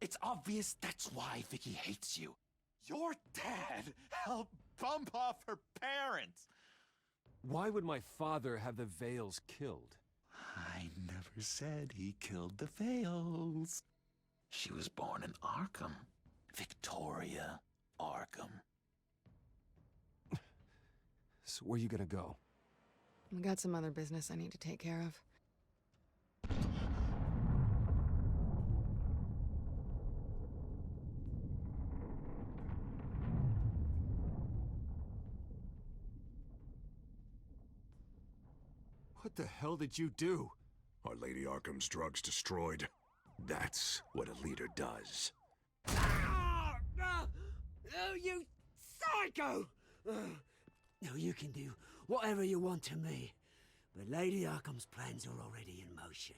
It's obvious that's why Vicky hates you. Your dad helped bump off her parents. Why would my father have the Vales killed? I never said he killed the Vales. She was born in Arkham. Victoria Arkham. So where you gonna go? I got some other business I need to take care of. What the hell did you do? Our Lady Arkham's drugs destroyed. That's what a leader does. Oh, you psycho! No, you can do whatever you want to me, but Lady Arkham's plans are already in motion.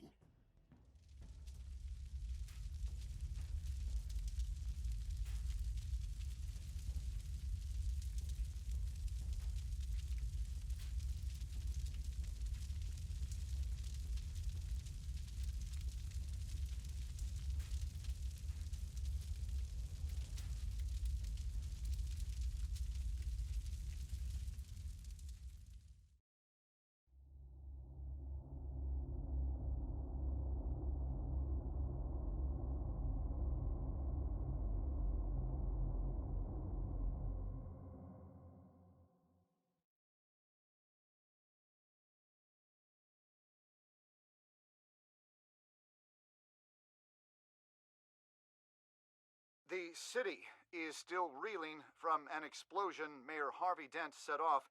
The city is still reeling from an explosion Mayor Harvey Dent set off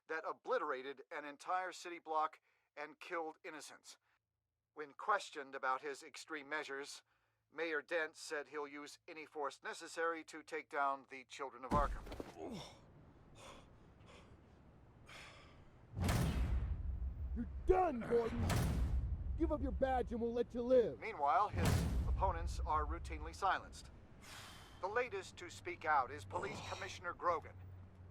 that obliterated an entire city block and killed innocents. When questioned about his extreme measures, Mayor Dent said he'll use any force necessary to take down the children of Arkham. You're done, Gordon! Give up your badge and we'll let you live. Meanwhile, his opponents are routinely silenced. The latest to speak out is Police Commissioner Grogan.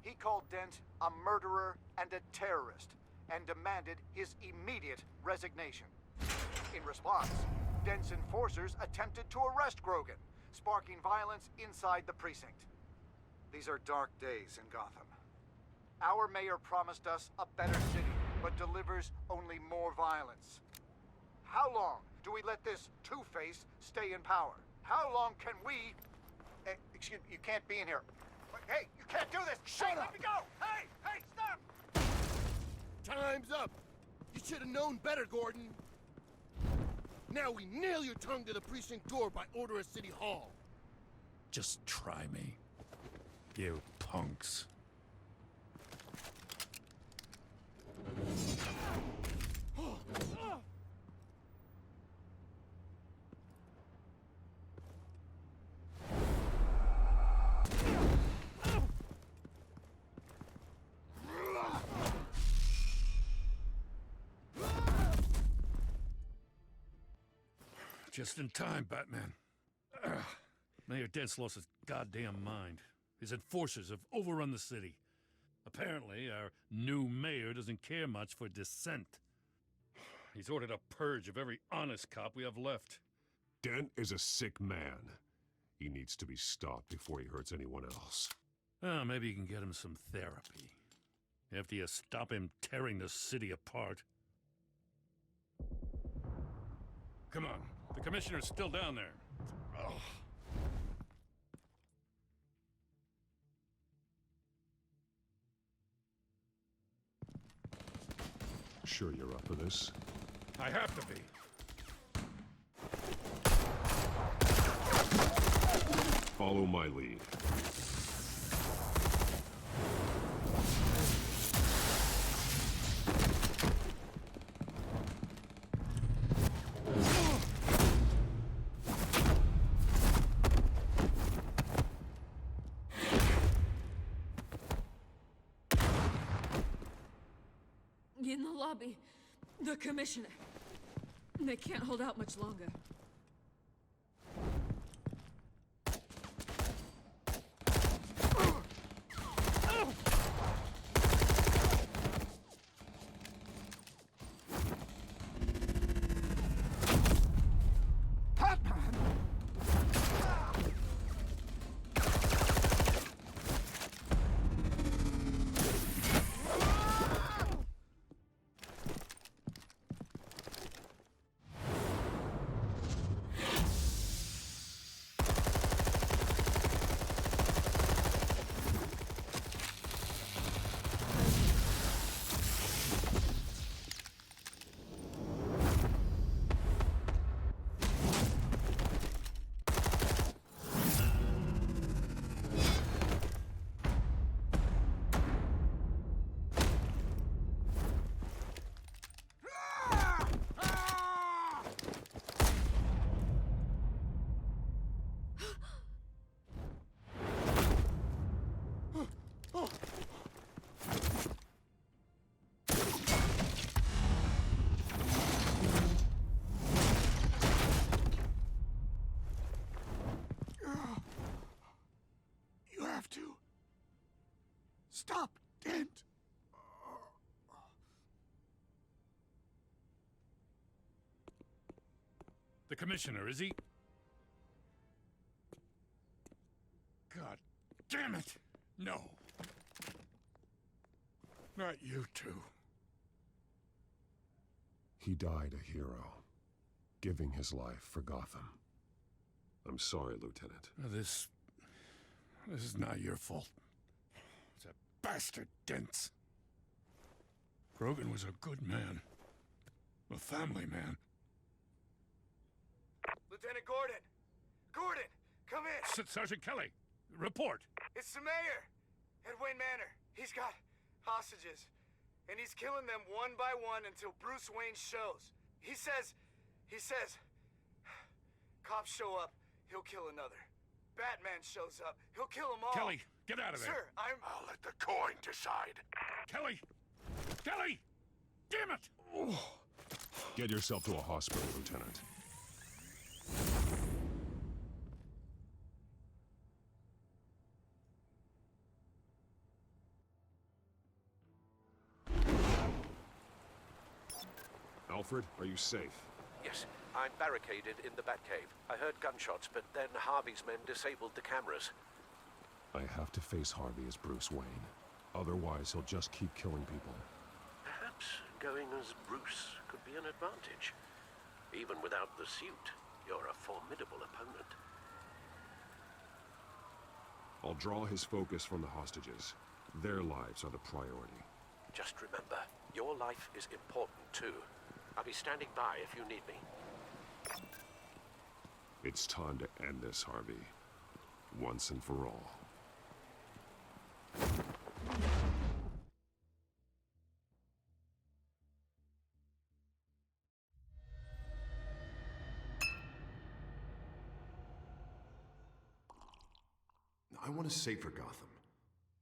He called Dent a murderer and a terrorist and demanded his immediate resignation. In response, Dent's enforcers attempted to arrest Grogan, sparking violence inside the precinct. These are dark days in Gotham. Our mayor promised us a better city, but delivers only more violence. How long do we let this Two-Face stay in power? How long can we... excuse me, you can't be in here. Hey, you can't do this! Shut up! Let me go! Hey! Hey, stop! Time's up! You should have known better, Gordon! Now we nail your tongue to the precinct door by order of City Hall! Just try me, you punks. Just in time, Batman. Mayor Dent's lost his goddamn mind. His enforcers have overrun the city. Apparently, our new mayor doesn't care much for dissent. He's ordered a purge of every honest cop we have left. Dent is a sick man. He needs to be stopped before he hurts anyone else. Maybe you can get him some therapy. After you stop him tearing the city apart. Come on. The commissioner's still down there. Oh. Sure you're up for this? I have to be. Follow my lead. In the lobby, the commissioner. They can't hold out much longer. have to. Stop, Dent. The commissioner, is he? God damn it! No. Not you two. He died a hero, giving his life for Gotham. I'm sorry, Lieutenant. This is not your fault. It's a bastard Dent. Grogan was a good man. A family man. Lieutenant Gordon! Gordon, come in! Sergeant Kelly, report. It's the mayor! At Wayne Manor. He's got hostages. And he's killing them one by one until Bruce Wayne shows. He says... Cops show up, he'll kill another. Batman shows up, he'll kill them all. Kelly, get out of there. Sir, I'll let the coin decide. Kelly! Kelly! Damn it! Get yourself to a hospital, Lieutenant. Alfred, are you safe? Yes, I'm barricaded in the Batcave. I heard gunshots, but then Harvey's men disabled the cameras. I have to face Harvey as Bruce Wayne. Otherwise, he'll just keep killing people. Perhaps going as Bruce could be an advantage. Even without the suit, you're a formidable opponent. I'll draw his focus from the hostages. Their lives are the priority. Just remember, your life is important too. I'll be standing by if you need me. It's time to end this, Harvey. Once and for all. I want a safer Gotham.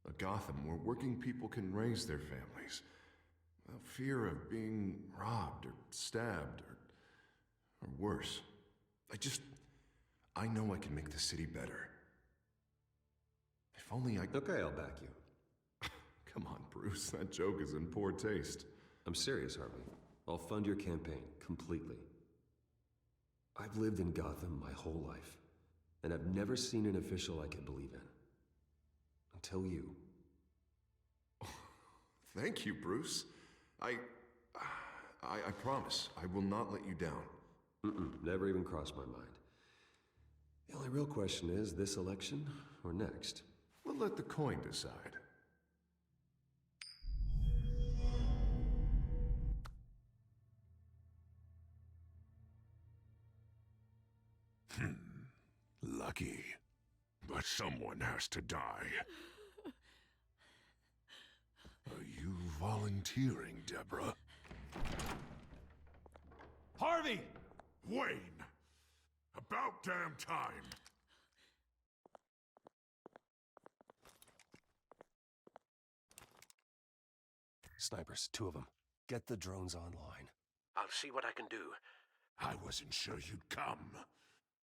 A Gotham where working people can raise their families without fear of being robbed or stabbed or worse. I know I can make the city better. If only I... Okay, I'll back you. Come on, Bruce, that joke is in poor taste. I'm serious, Harvey. I'll fund your campaign, completely. I've lived in Gotham my whole life, and I've never seen an official I can believe in. Until you. Thank you, Bruce. I promise, I will not let you down. Never even crossed my mind. The only real question is, this election or next? We'll let the coin decide. Lucky. But someone has to die. Are you volunteering, Deborah? Harvey! Wayne! About damn time! Snipers, 2 of them. Get the drones online. I'll see what I can do. I wasn't sure you'd come.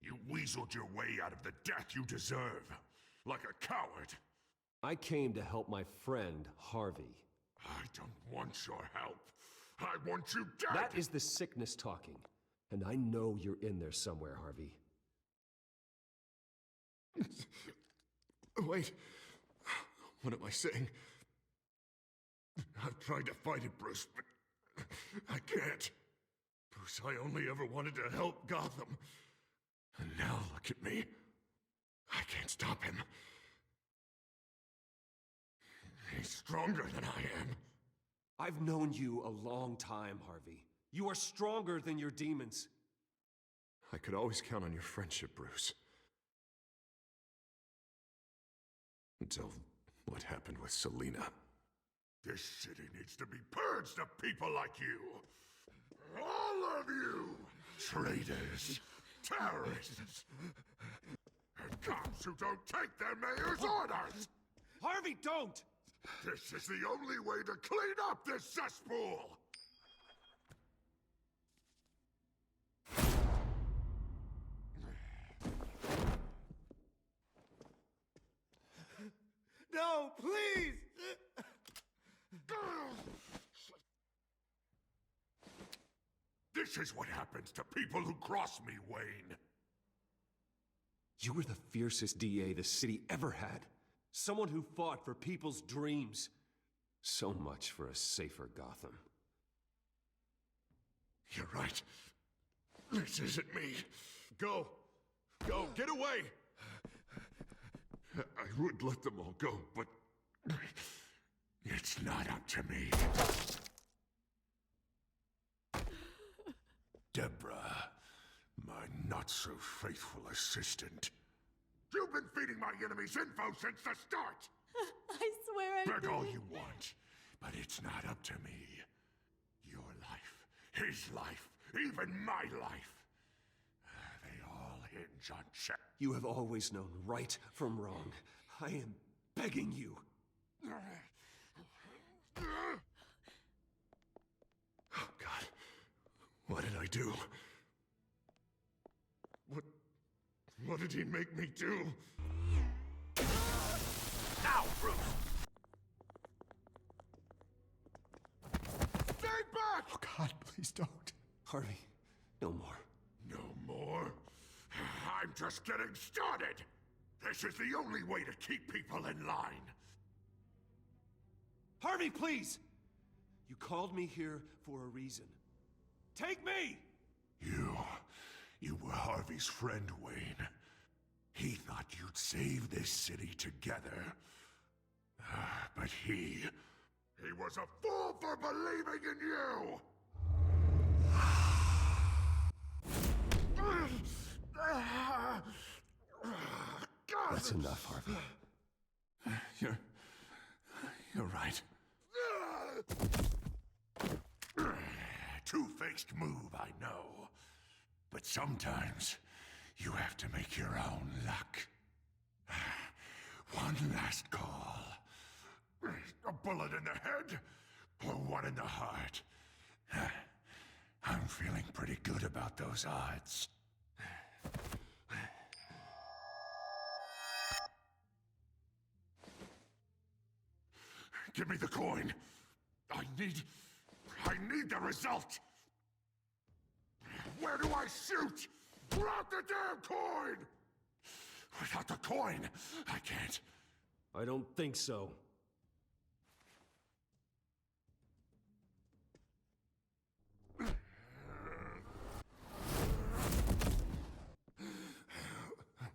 You weaseled your way out of the death you deserve. Like a coward. I came to help my friend, Harvey. I don't want your help. I want you dead! That is the sickness talking. And I know you're in there somewhere, Harvey. Wait. What am I saying? I've tried to fight it, Bruce, but I can't. Bruce, I only ever wanted to help Gotham. And now look at me. I can't stop him. He's stronger than I am. I've known you a long time, Harvey. You are stronger than your demons. I could always count on your friendship, Bruce. Until what happened with Selina. This city needs to be purged of people like you. All of you! Traitors, terrorists, and cops who don't take their mayor's orders! Harvey, don't! This is the only way to clean up this cesspool! No, please! This is what happens to people who cross me, Wayne. You were the fiercest DA the city ever had. Someone who fought for people's dreams. So much for a safer Gotham. You're right. This isn't me. Go. Go. Get away. I would let them all go, but it's not up to me. Deborah, my not-so-faithful assistant. You've been feeding my enemies info since the start! I swear I Beg all didn't. you want, but it's not up to me. Your life, his life, even my life. They all hinge on check. You have always known right from wrong. I am begging you. Oh, God. What did I do? What did he make me do? Now, Bruce! Stay back! Oh, God, please don't. Harvey, no more. No more? I'm just getting started! This is the only way to keep people in line. Harvey, please! You called me here for a reason. Take me! You were Harvey's friend, Wayne. He thought you'd save this city together. But he was a fool for believing in you! That's enough, Harvey. You're right. Two-faced move, I know. But sometimes you have to make your own luck. One last call. A bullet in the head, or one in the heart. I'm feeling pretty good about those odds. Give me the coin. I need the result. Where do I shoot? Drop the damn coin! Without the coin, I can't. I don't think so.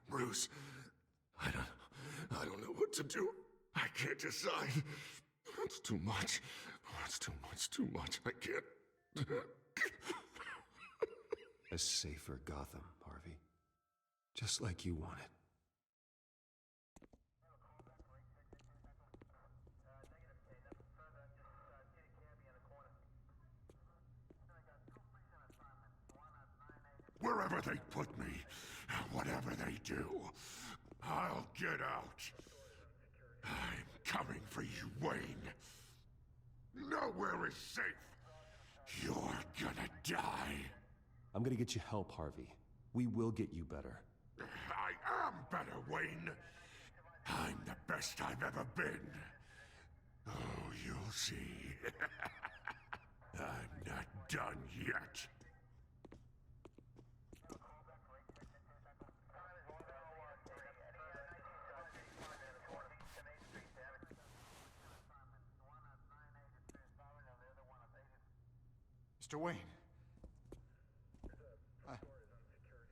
Bruce, I don't know what to do. I can't decide. It's too much. It's too much. I can't. A safer Gotham, Harvey. Just like you wanted. Wherever they put me, whatever they do, I'll get out. I'm coming for you, Wayne. Nowhere is safe. You're gonna die. I'm gonna get you help, Harvey. We will get you better. I am better, Wayne. I'm the best I've ever been. Oh, you'll see. I'm not done yet. Mr. Wayne.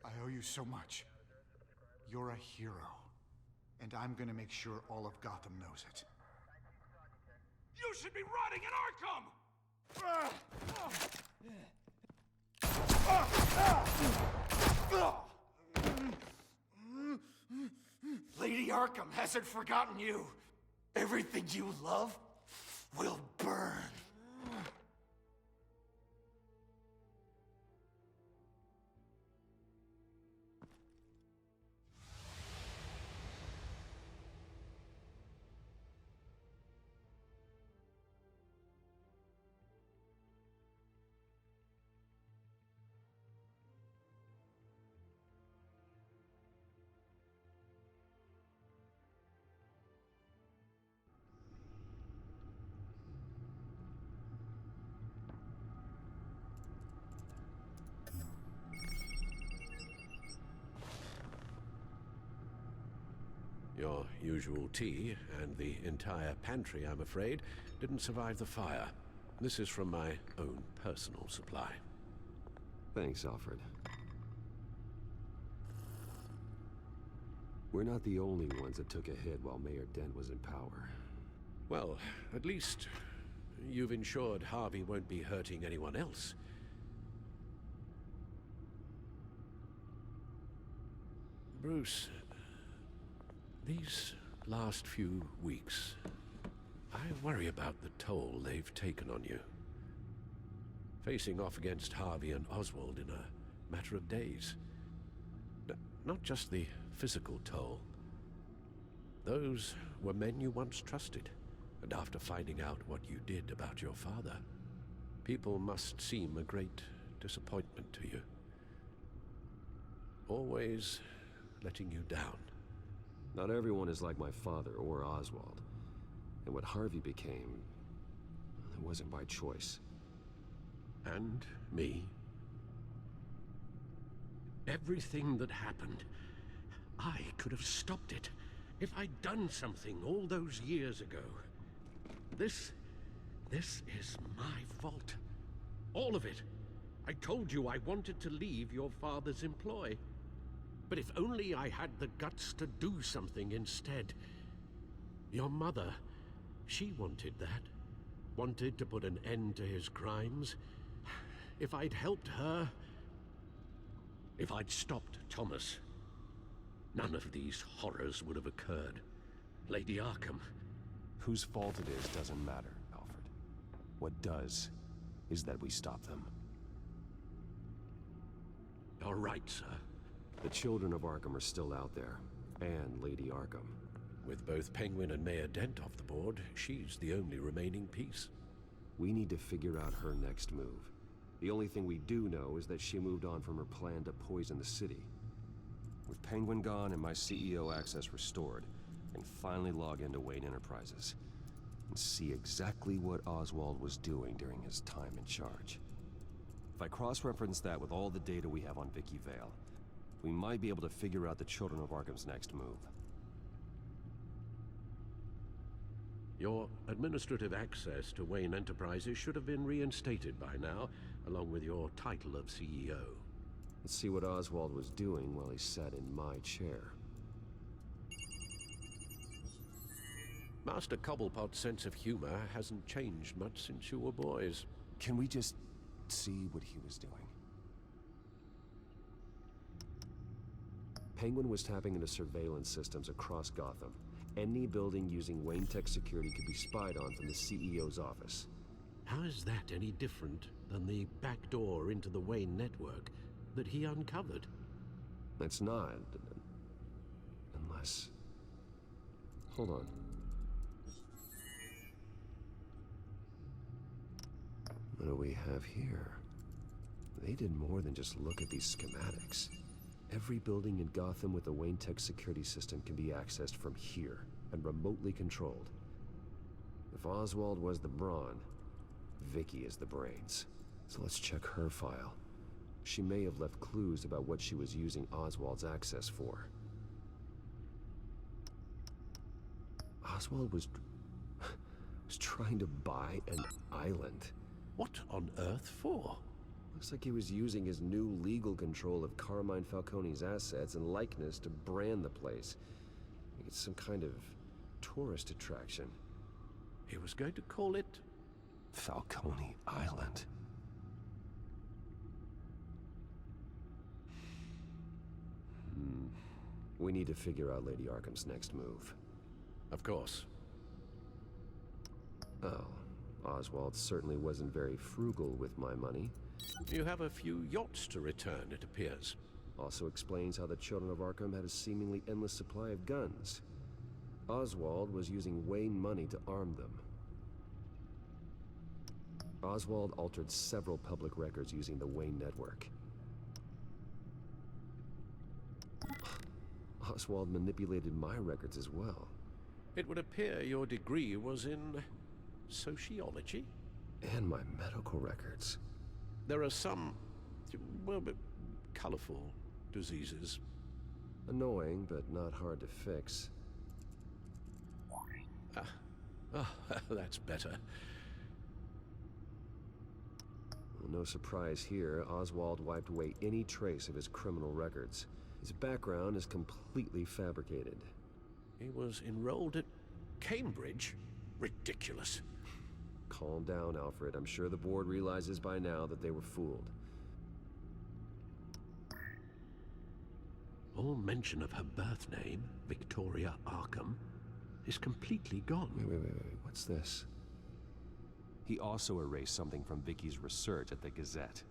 I owe you so much. You're a hero. And I'm gonna make sure all of Gotham knows it. You should be rotting in Arkham! Lady Arkham hasn't forgotten you. Everything you love will burn. Your usual tea, and the entire pantry, I'm afraid, didn't survive the fire. This is from my own personal supply. Thanks, Alfred. We're not the only ones that took a hit while Mayor Dent was in power. Well, at least you've ensured Harvey won't be hurting anyone else. Bruce, these last few weeks, I worry about the toll they've taken on you. Facing off against Harvey and Oswald in a matter of days. Not just the physical toll. Those were men you once trusted, and after finding out what you did about your father, people must seem a great disappointment to you. Always letting you down. Not everyone is like my father or Oswald. And what Harvey became, it wasn't by choice. And me. Everything that happened, I could have stopped it if I'd done something all those years ago. This is my fault. All of it. I told you I wanted to leave your father's employ. But if only I had the guts to do something instead. Your mother, she wanted that. Wanted to put an end to his crimes. If I'd helped her, if I'd stopped Thomas, none of these horrors would have occurred. Lady Arkham. Whose fault it is doesn't matter, Alfred. What does is that we stop them. You're right, sir. The children of Arkham are still out there, and Lady Arkham. With both Penguin and Mayor Dent off the board, she's the only remaining piece. We need to figure out her next move. The only thing we do know is that she moved on from her plan to poison the city. With Penguin gone and my CEO access restored, I can finally log into Wayne Enterprises and see exactly what Oswald was doing during his time in charge. If I cross-reference that with all the data we have on Vicky Vale, we might be able to figure out the Children of Arkham's next move. Your administrative access to Wayne Enterprises should have been reinstated by now, along with your title of CEO. Let's see what Oswald was doing while he sat in my chair. Master Cobblepot's sense of humor hasn't changed much since you were boys. Can we just see what he was doing? Penguin was tapping into surveillance systems across Gotham. Any building using Wayne Tech security could be spied on from the CEO's office. How is that any different than the back door into the Wayne network that he uncovered? It's not. Unless... Hold on. What do we have here? They did more than just look at these schematics. Every building in Gotham with a Wayne Tech security system can be accessed from here and remotely controlled. If Oswald was the brawn, Vicky is the brains. So let's check her file. She may have left clues about what she was using Oswald's access for. Oswald was trying to buy an island. What on earth for? Looks like he was using his new legal control of Carmine Falcone's assets and likeness to brand the place. Make it some kind of tourist attraction. He was going to call it... Falcone Island. We need to figure out Lady Arkham's next move. Of course. Oh, Oswald certainly wasn't very frugal with my money. You have a few yachts to return, it appears. Also explains how the Children of Arkham had a seemingly endless supply of guns. Oswald was using Wayne money to arm them. Oswald altered several public records using the Wayne network. Oswald manipulated my records as well. It would appear your degree was in... sociology? And my medical records. There are some, well, colorful diseases. Annoying, but not hard to fix. Oh, that's better. Well, no surprise here, Oswald wiped away any trace of his criminal records. His background is completely fabricated. He was enrolled at Cambridge? Ridiculous. Calm down, Alfred. I'm sure the board realizes by now that they were fooled. All mention of her birth name, Victoria Arkham, is completely gone. Wait. What's this? He also erased something from Vicky's research at the Gazette.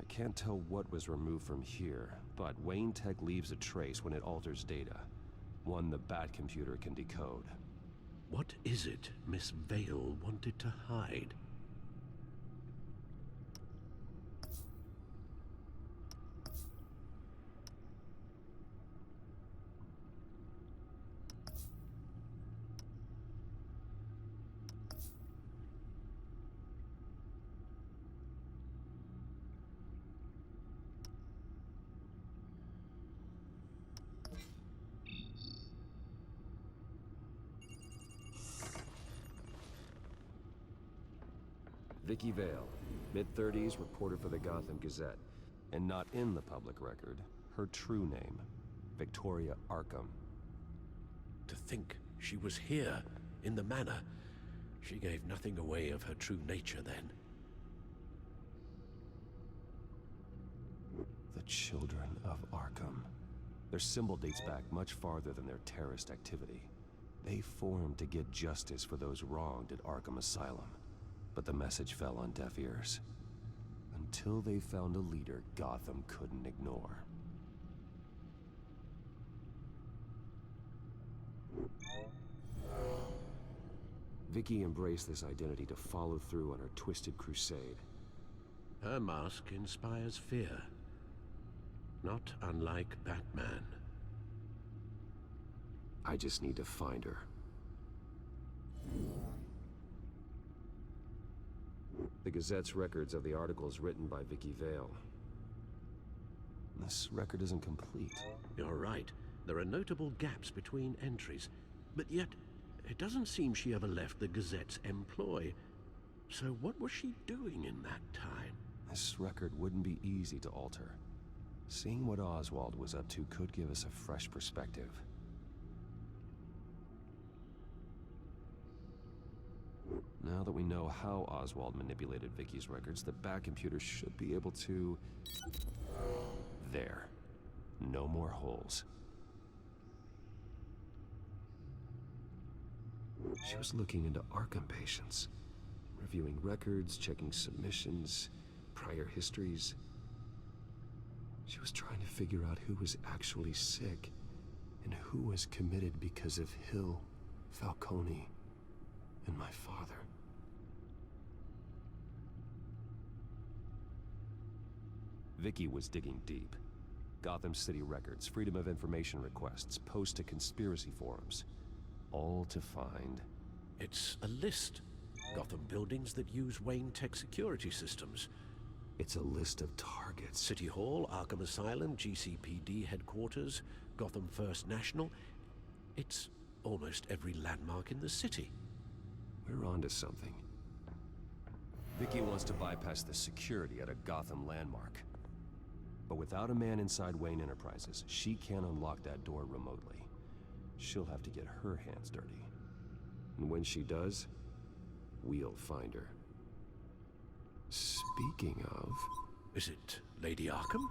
I can't tell what was removed from here, but Wayne Tech leaves a trace when it alters data. One the Bat computer can decode. What is it Miss Vale wanted to hide? Vicky Vale, mid-30s, reporter for the Gotham Gazette. And not in the public record, her true name, Victoria Arkham. To think she was here, in the manor. She gave nothing away of her true nature then. The Children of Arkham. Their symbol dates back much farther than their terrorist activity. They formed to get justice for those wronged at Arkham Asylum. But the message fell on deaf ears. Until they found a leader Gotham couldn't ignore. Vicky embraced this identity to follow through on her twisted crusade. Her mask inspires fear. Not unlike Batman. I just need to find her. The Gazette's records of the articles written by Vicky Vale. This record isn't complete. You're right. There are notable gaps between entries. But yet, it doesn't seem she ever left the Gazette's employ. So what was she doing in that time? This record wouldn't be easy to alter. Seeing what Oswald was up to could give us a fresh perspective. Now that we know how Oswald manipulated Vicky's records, the Bat computer should be able to... There. No more holes. She was looking into Arkham patients, reviewing records, checking submissions, prior histories. She was trying to figure out who was actually sick and who was committed because of Hill, Falcone, and my father. Vicky was digging deep. Gotham City records, Freedom of Information requests, posts to conspiracy forums. All to find... It's a list. Gotham buildings that use Wayne Tech security systems. It's a list of targets. City Hall, Arkham Asylum, GCPD headquarters, Gotham First National. It's almost every landmark in the city. We're onto something. Vicky wants to bypass the security at a Gotham landmark. But without a man inside Wayne Enterprises, she can't unlock that door remotely. She'll have to get her hands dirty. And when she does, we'll find her. Speaking of... Is it Lady Arkham?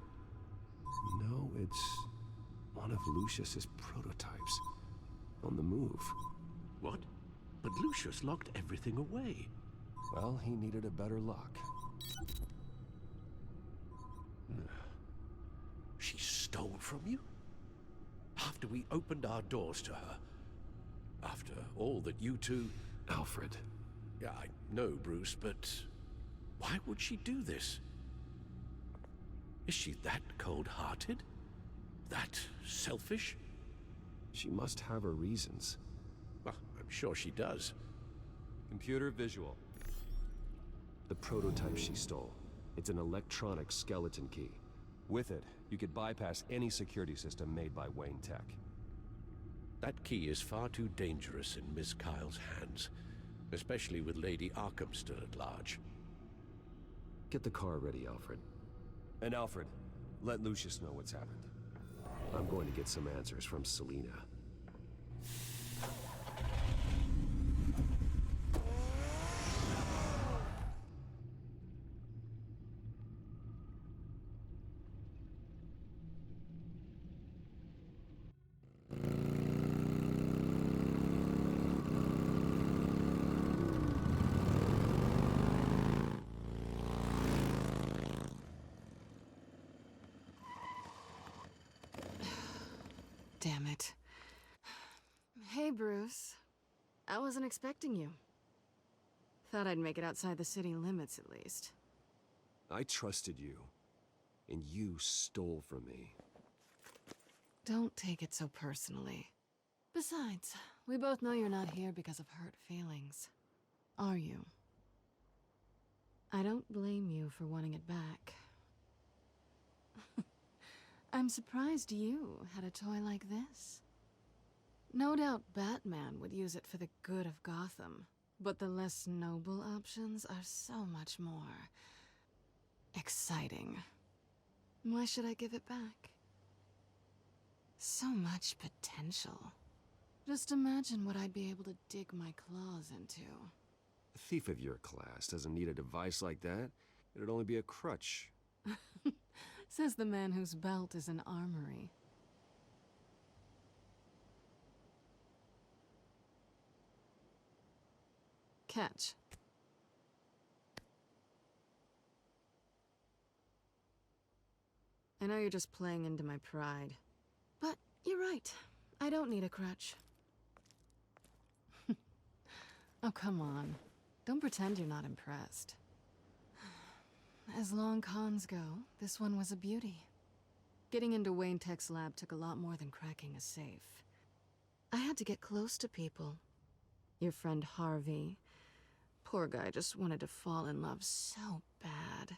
No, it's one of Lucius's prototypes. On the move. What? But Lucius locked everything away. Well, he needed a better lock. She stole from you? After we opened our doors to her? After all that you two... Alfred. Yeah, I know, Bruce, but... why would she do this? Is she that cold-hearted? That selfish? She must have her reasons. Well, I'm sure she does. Computer visual. The prototype she stole. It's an electronic skeleton key. With it, you could bypass any security system made by Wayne Tech. That key is far too dangerous in Miss Kyle's hands. especially with Lady Arkham still at large. Get the car ready, Alfred. And Alfred, let Lucius know what's happened. I'm going to get some answers from Selina. Damn it. Hey, Bruce. I wasn't expecting you. Thought I'd make it outside the city limits, at least. I trusted you, and you stole from me. Don't take it so personally. Besides, we both know you're not here because of hurt feelings. Are you? I don't blame you for wanting it back. I'm surprised you had a toy like this. No doubt Batman would use it for the good of Gotham, but the less noble options are so much more exciting. Why should I give it back? So much potential. Just imagine what I'd be able to dig my claws into. A thief of your class doesn't need a device like that. It'd only be a crutch. Says the man whose belt is an armory. Catch. I know you're just playing into my pride, but you're right. I don't need a crutch. Oh, come on. Don't pretend you're not impressed. As long cons go, this one was a beauty. Getting into Wayne Tech's lab took a lot more than cracking a safe. I had to get close to people. Your friend Harvey. Poor guy just wanted to fall in love so bad.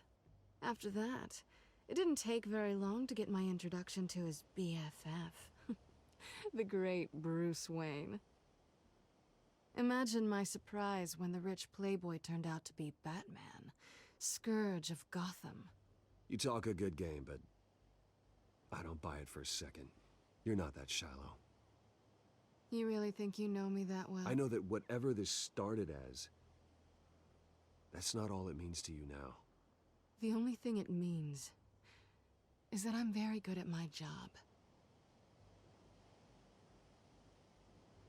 After that, it didn't take very long to get my introduction to his BFF. The great Bruce Wayne. Imagine my surprise when the rich playboy turned out to be Batman. Scourge of Gotham. You talk a good game, but I don't buy it for a second. You're not that shallow. You really think you know me that well? I know that whatever this started as, that's not all it means to you now. The only thing it means is that I'm very good at my job.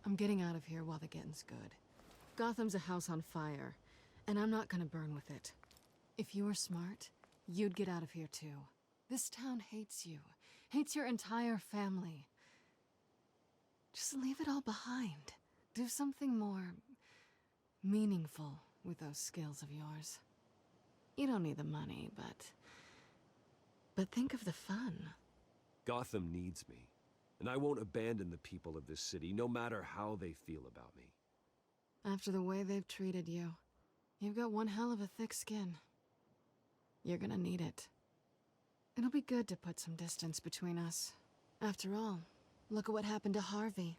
I'm getting out of here while the getting's good. Gotham's a house on fire, and I'm not gonna burn with it. If you were smart, you'd get out of here too. This town hates you, hates your entire family. Just leave it all behind. Do something more meaningful with those skills of yours. You don't need the money, but think of the fun. Gotham needs me, and I won't abandon the people of this city, no matter how they feel about me. After the way they've treated you, you've got one hell of a thick skin. You're gonna need it. It'll be good to put some distance between us. After all, look at what happened to Harvey.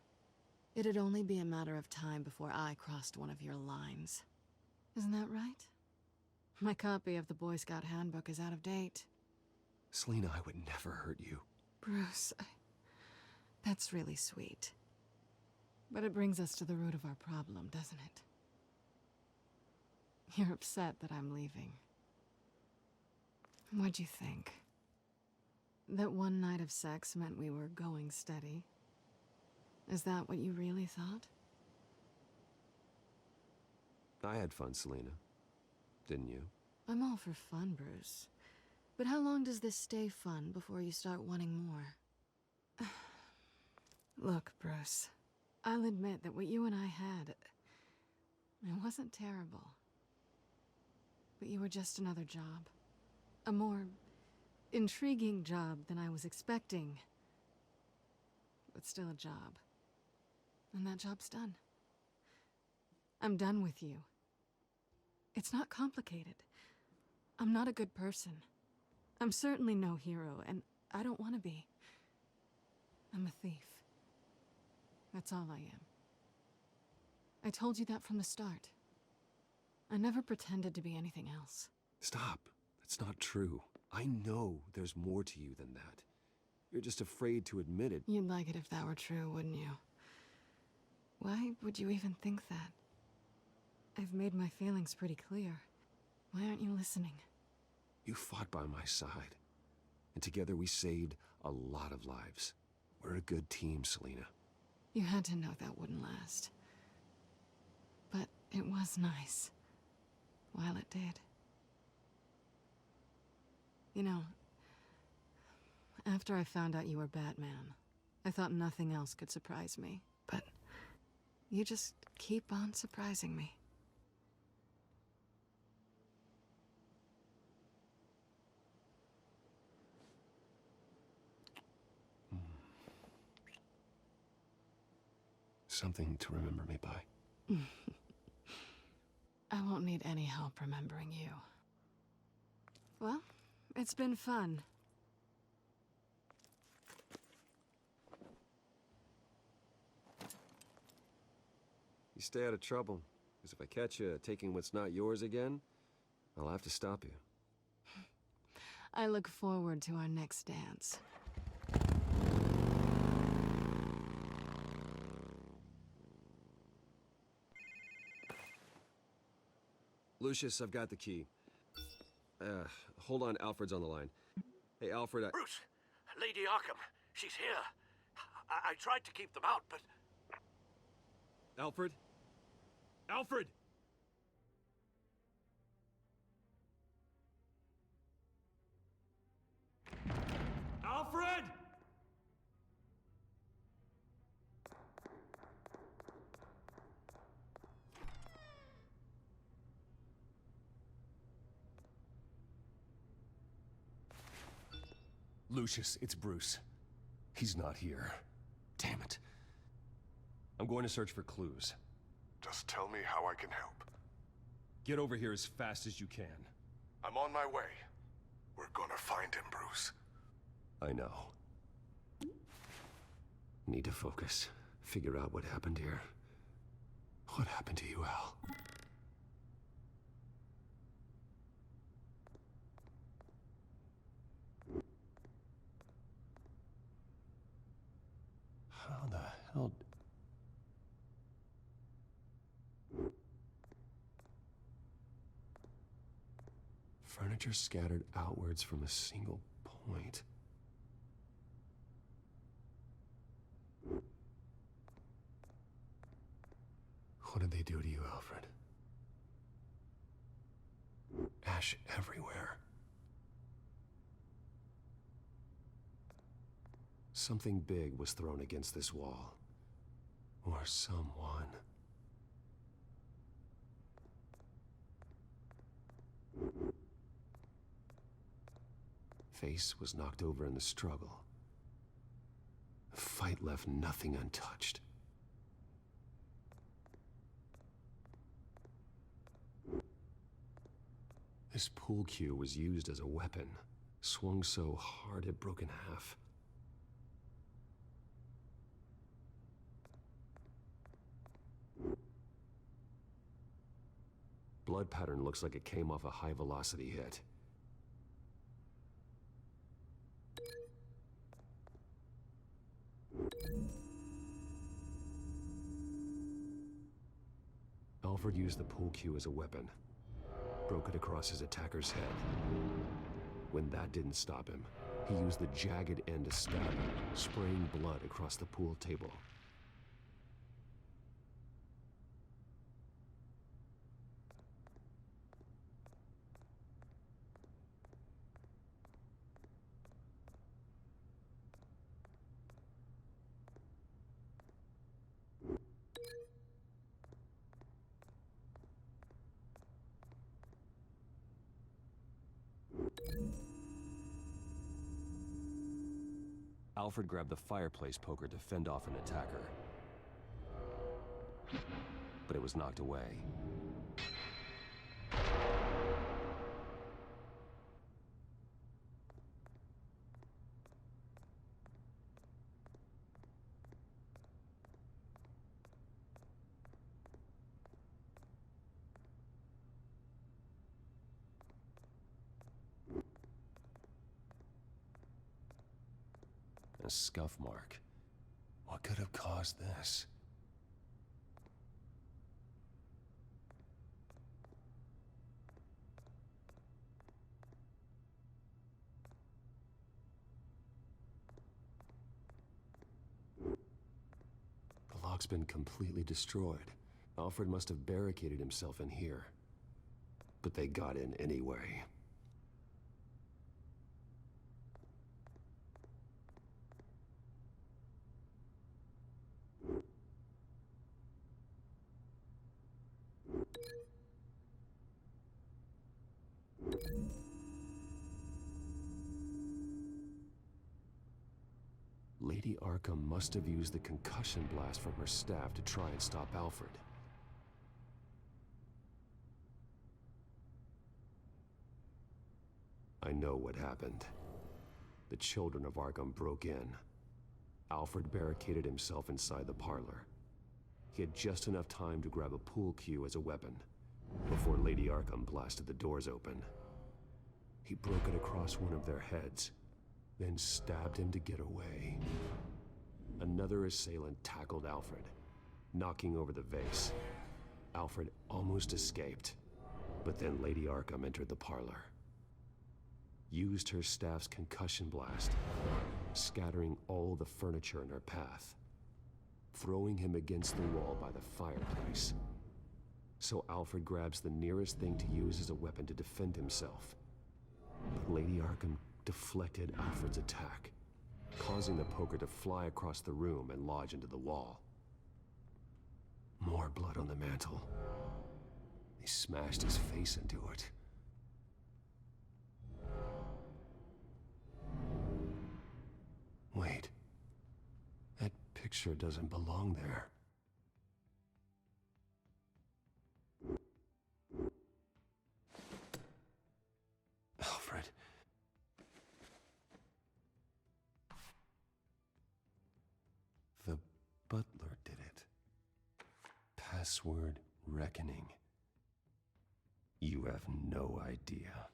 It'd only be a matter of time before I crossed one of your lines. Isn't that right? My copy of the Boy Scout handbook is out of date. Selina, I would never hurt you. Bruce, that's really sweet. But it brings us to the root of our problem, doesn't it? You're upset that I'm leaving. What'd you think? That one night of sex meant we were going steady? Is that what you really thought? I had fun, Selina. Didn't you? I'm all for fun, Bruce. But how long does this stay fun before you start wanting more? Look, Bruce. I'll admit that what you and I had, it wasn't terrible. But you were just another job. A more intriguing job than I was expecting. But still a job. And that job's done. I'm done with you. It's not complicated. I'm not a good person. I'm certainly no hero, and I don't want to be. I'm a thief. That's all I am. I told you that from the start. I never pretended to be anything else. Stop. That's not true. I know there's more to you than that. You're just afraid to admit it. You'd like it if that were true, wouldn't you? Why would you even think that? I've made my feelings pretty clear. Why aren't you listening? You fought by my side. And together we saved a lot of lives. We're a good team, Selina. You had to know that wouldn't last. But it was nice. While it did. You know, after I found out you were Batman, I thought nothing else could surprise me. But you just keep on surprising me. Something to remember me by. I won't need any help remembering you. Well, it's been fun. You stay out of trouble, because if I catch you taking what's not yours again, I'll have to stop you. I look forward to our next dance. Lucius, I've got the key. Hold on, Alfred's on the line. Hey, Alfred, Bruce, Lady Arkham, she's here. I tried to keep them out, but... Alfred? Alfred! Alfred! Lucius, it's Bruce. He's not here. Damn it. I'm going to search for clues. Just tell me how I can help. Get over here as fast as you can. I'm on my way. We're gonna find him, Bruce. I know. Need to focus. Figure out what happened here. What happened to you, Al? How the hell... Furniture scattered outwards from a single point. What did they do to you, Alfred? Ash everywhere. Something big was thrown against this wall. Or someone. Face was knocked over in the struggle. The fight left nothing untouched. This pool cue was used as a weapon, swung so hard it broke in half. Blood pattern looks like it came off a high-velocity hit. Alfred used the pool cue as a weapon. Broke it across his attacker's head. When that didn't stop him, he used the jagged end to stab him, spraying blood across the pool table. Alfred grabbed the fireplace poker to fend off an attacker. But it was knocked away. A scuff mark. What could have caused this? The lock's been completely destroyed. Alfred must have barricaded himself in here. But they got in anyway. Lady Arkham must have used the concussion blast from her staff to try and stop Alfred. I know what happened. The children of Arkham broke in. Alfred barricaded himself inside the parlor. He had just enough time to grab a pool cue as a weapon before Lady Arkham blasted the doors open. He broke it across one of their heads, then stabbed him to get away. Another assailant tackled Alfred, knocking over the vase. Alfred almost escaped, but then Lady Arkham entered the parlor. Used her staff's concussion blast, scattering all the furniture in her path, throwing him against the wall by the fireplace. So Alfred grabs the nearest thing to use as a weapon to defend himself. But Lady Arkham deflected Alfred's attack, causing the poker to fly across the room and lodge into the wall. More blood on the mantel. They smashed his face into it. Wait. That picture doesn't belong there. Alfred. The butler did it. Password reckoning. You have no idea.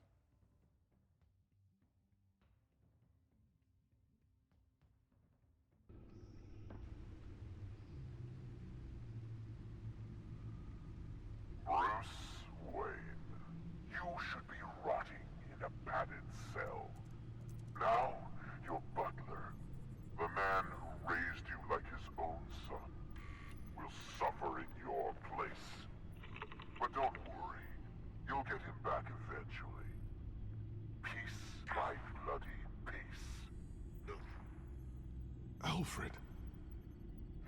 Bruce Wayne, you should be rotting in a padded cell. Now, your butler, the man who raised you like his own son, will suffer in your place. But don't worry, you'll get him back eventually. Peace, my bloody peace. Alfred.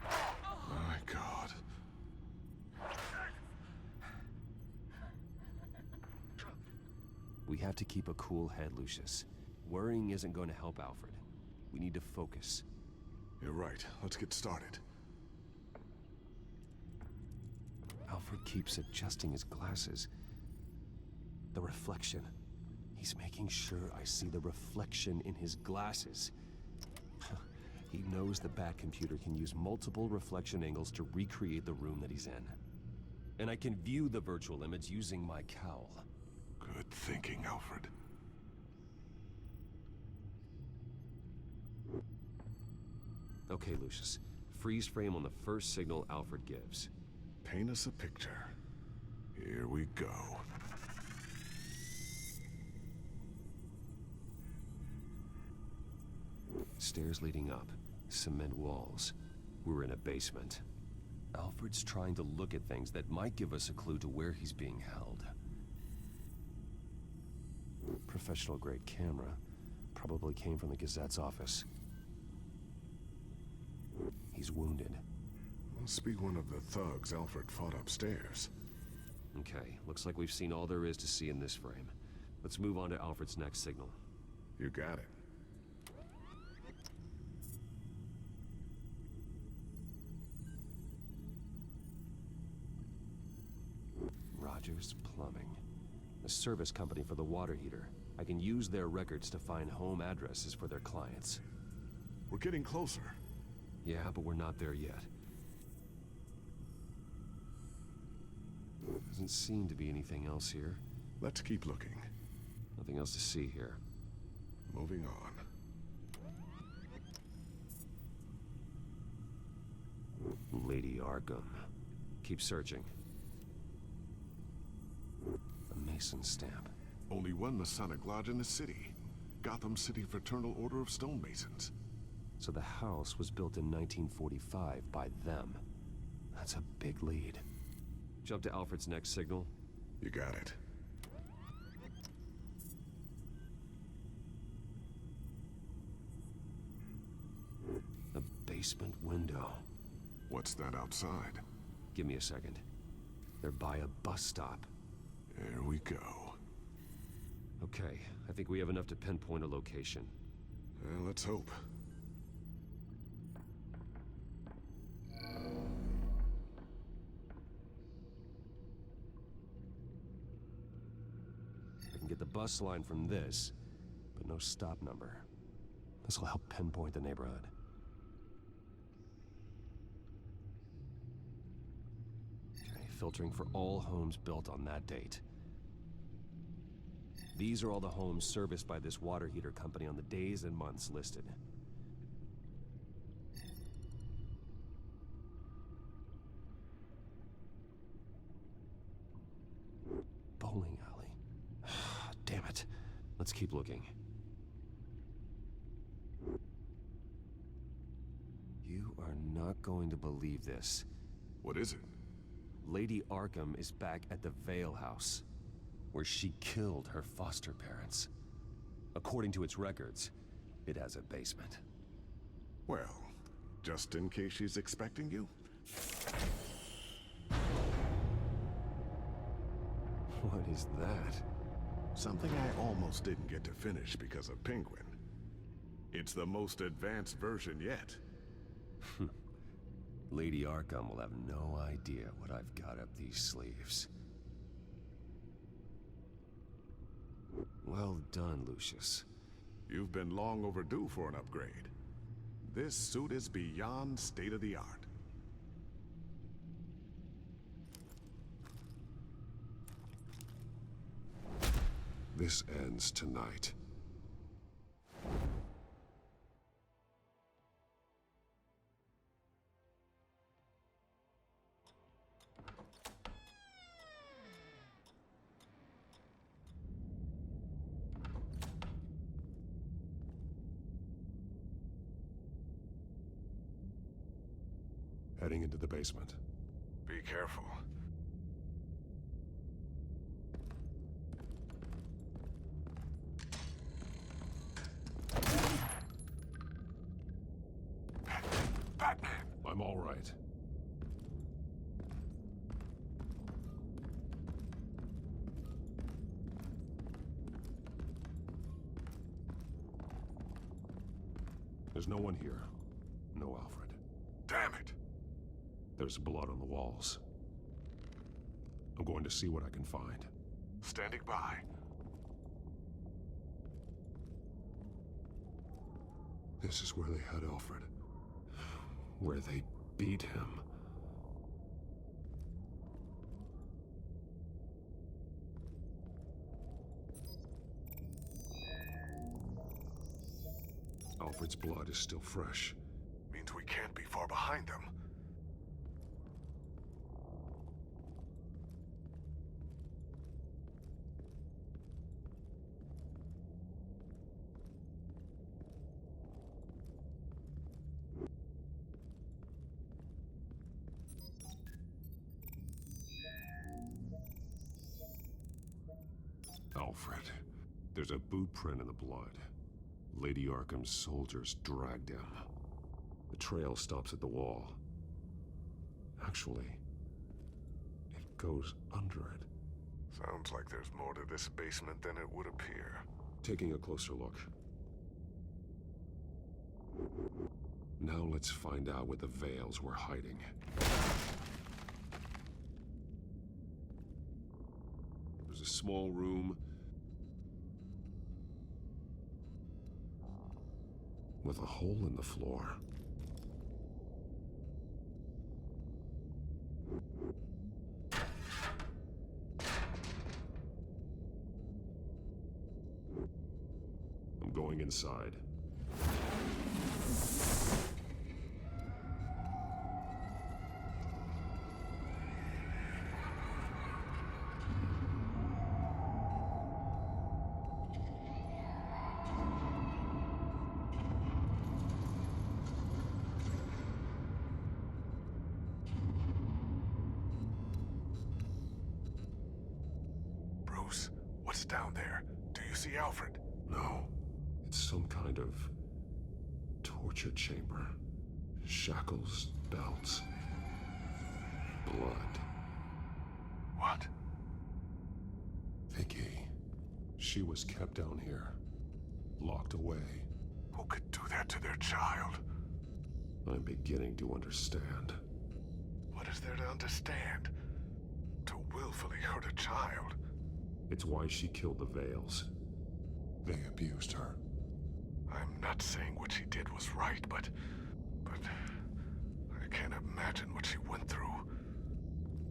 My God. We have to keep a cool head, Lucius. Worrying isn't going to help Alfred. We need to focus. You're right. Let's get started. Alfred keeps adjusting his glasses. The reflection. He's making sure I see the reflection in his glasses. He knows the Batcomputer can use multiple reflection angles to recreate the room that he's in. And I can view the virtual image using my cowl. Good thinking, Alfred. Okay, Lucius. Freeze frame on the first signal Alfred gives. Paint us a picture. Here we go. Stairs leading up. Cement walls. We're in a basement. Alfred's trying to look at things that might give us a clue to where he's being held. Professional-grade camera. Probably came from the Gazette's office. He's wounded. Must be one of the thugs Alfred fought upstairs. Okay, looks like we've seen all there is to see in this frame. Let's move on to Alfred's next signal. You got it. Rogers Plumbing. A service company for the water heater. I can use their records to find home addresses for their clients. We're getting closer. Yeah, but we're not there yet. Doesn't seem to be anything else here. Let's keep looking. Nothing else to see here. Moving on. Lady Arkham. Keep searching. A Mason stamp. Only one Masonic lodge in the city. Gotham City Fraternal Order of Stonemasons. So the house was built in 1945 by them. That's a big lead. Jump to Alfred's next signal. You got it. A basement window. What's that outside? Give me a second. They're by a bus stop. There we go. Okay, I think we have enough to pinpoint a location. Well, let's hope. I can get the bus line from this, but no stop number. This will help pinpoint the neighborhood. Okay, filtering for all homes built on that date. These are all the homes serviced by this water heater company on the days and months listed. Bowling alley. Damn it. Let's keep looking. You are not going to believe this. What is it? Lady Arkham is back at the Vale House, where she killed her foster parents. According to its records, it has a basement. Well, just in case she's expecting you? What is that? Something I almost didn't get to finish because of Penguin. It's the most advanced version yet. Lady Arkham will have no idea what I've got up these sleeves. Well done, Lucius. You've been long overdue for an upgrade. This suit is beyond state-of-the-art. This ends tonight. Heading into the basement. Be careful. Batman! I'm all right. There's no one here. No Alfred. Damn it! There's blood on the walls. I'm going to see what I can find. Standing by. This is where they had Alfred. Where they beat him. Alfred's blood is still fresh. Means we can't be far behind them. Alfred. There's a boot print in the blood. Lady Arkham's soldiers dragged him. The trail stops at the wall. Actually, it goes under it. Sounds like there's more to this basement than it would appear. Taking a closer look. Now let's find out what the Veils were hiding. There's a small room with a hole in the floor. I'm going inside. Bruce, what's down there? Do you see Alfred? No. It's some kind of torture chamber. Shackles, belts, blood. What? Vicky. She was kept down here. Locked away. Who could do that to their child? I'm beginning to understand. What is there to understand? To willfully hurt a child? It's why she killed the Veils. They abused her. I'm not saying what she did was right, but I can't imagine what she went through.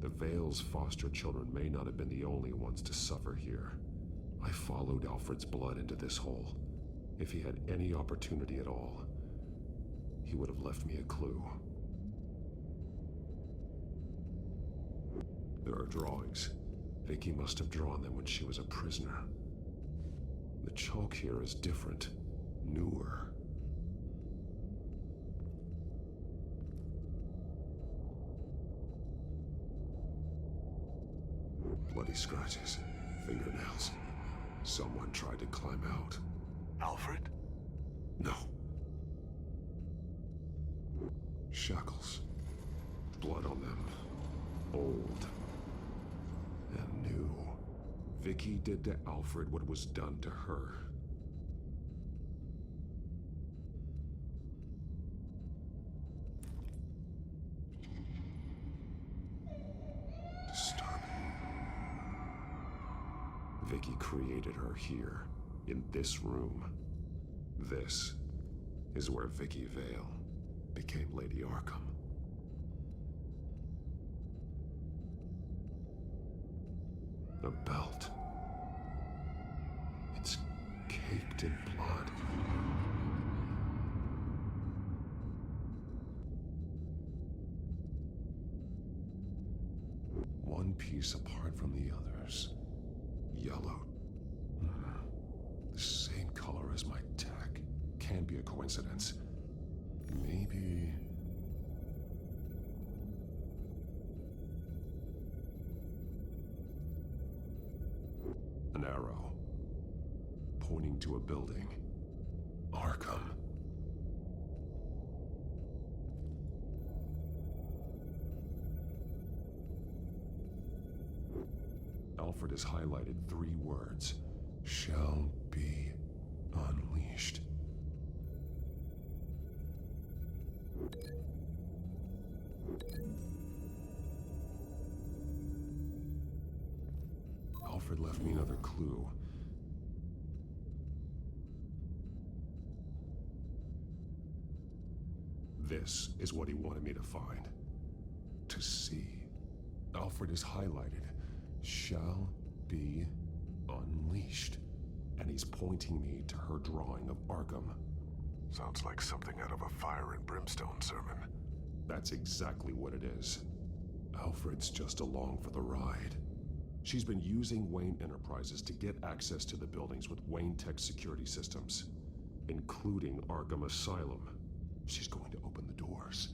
The Veils' foster children may not have been the only ones to suffer here. I followed Alfred's blood into this hole. If he had any opportunity at all, he would have left me a clue. There are drawings. Vicky must have drawn them when she was a prisoner. The chalk here is different, newer. Bloody scratches, fingernails. Someone tried to climb out. Alfred? No. Shackles. Blood on them. Old. And new. Vicky did to Alfred what was done to her. Disturbing. Vicky created her here, in this room. This is where Vicky Vale became Lady Arkham. A belt. It's caked in blood. One piece apart from the others. Yellow. The same color as my tech. Can't be a coincidence. Maybe... an arrow. Pointing to a building. Arkham. Alfred has highlighted 3 words. Shall be unleashed. Alfred left me another clue. This is what he wanted me to find. To see. Alfred is highlighted. Shall be unleashed. And he's pointing me to her drawing of Arkham. Sounds like something out of a fire and brimstone sermon. That's exactly what it is. Alfred's just along for the ride. She's been using Wayne Enterprises to get access to the buildings with Wayne Tech security systems, including Arkham Asylum. She's going to open the doors,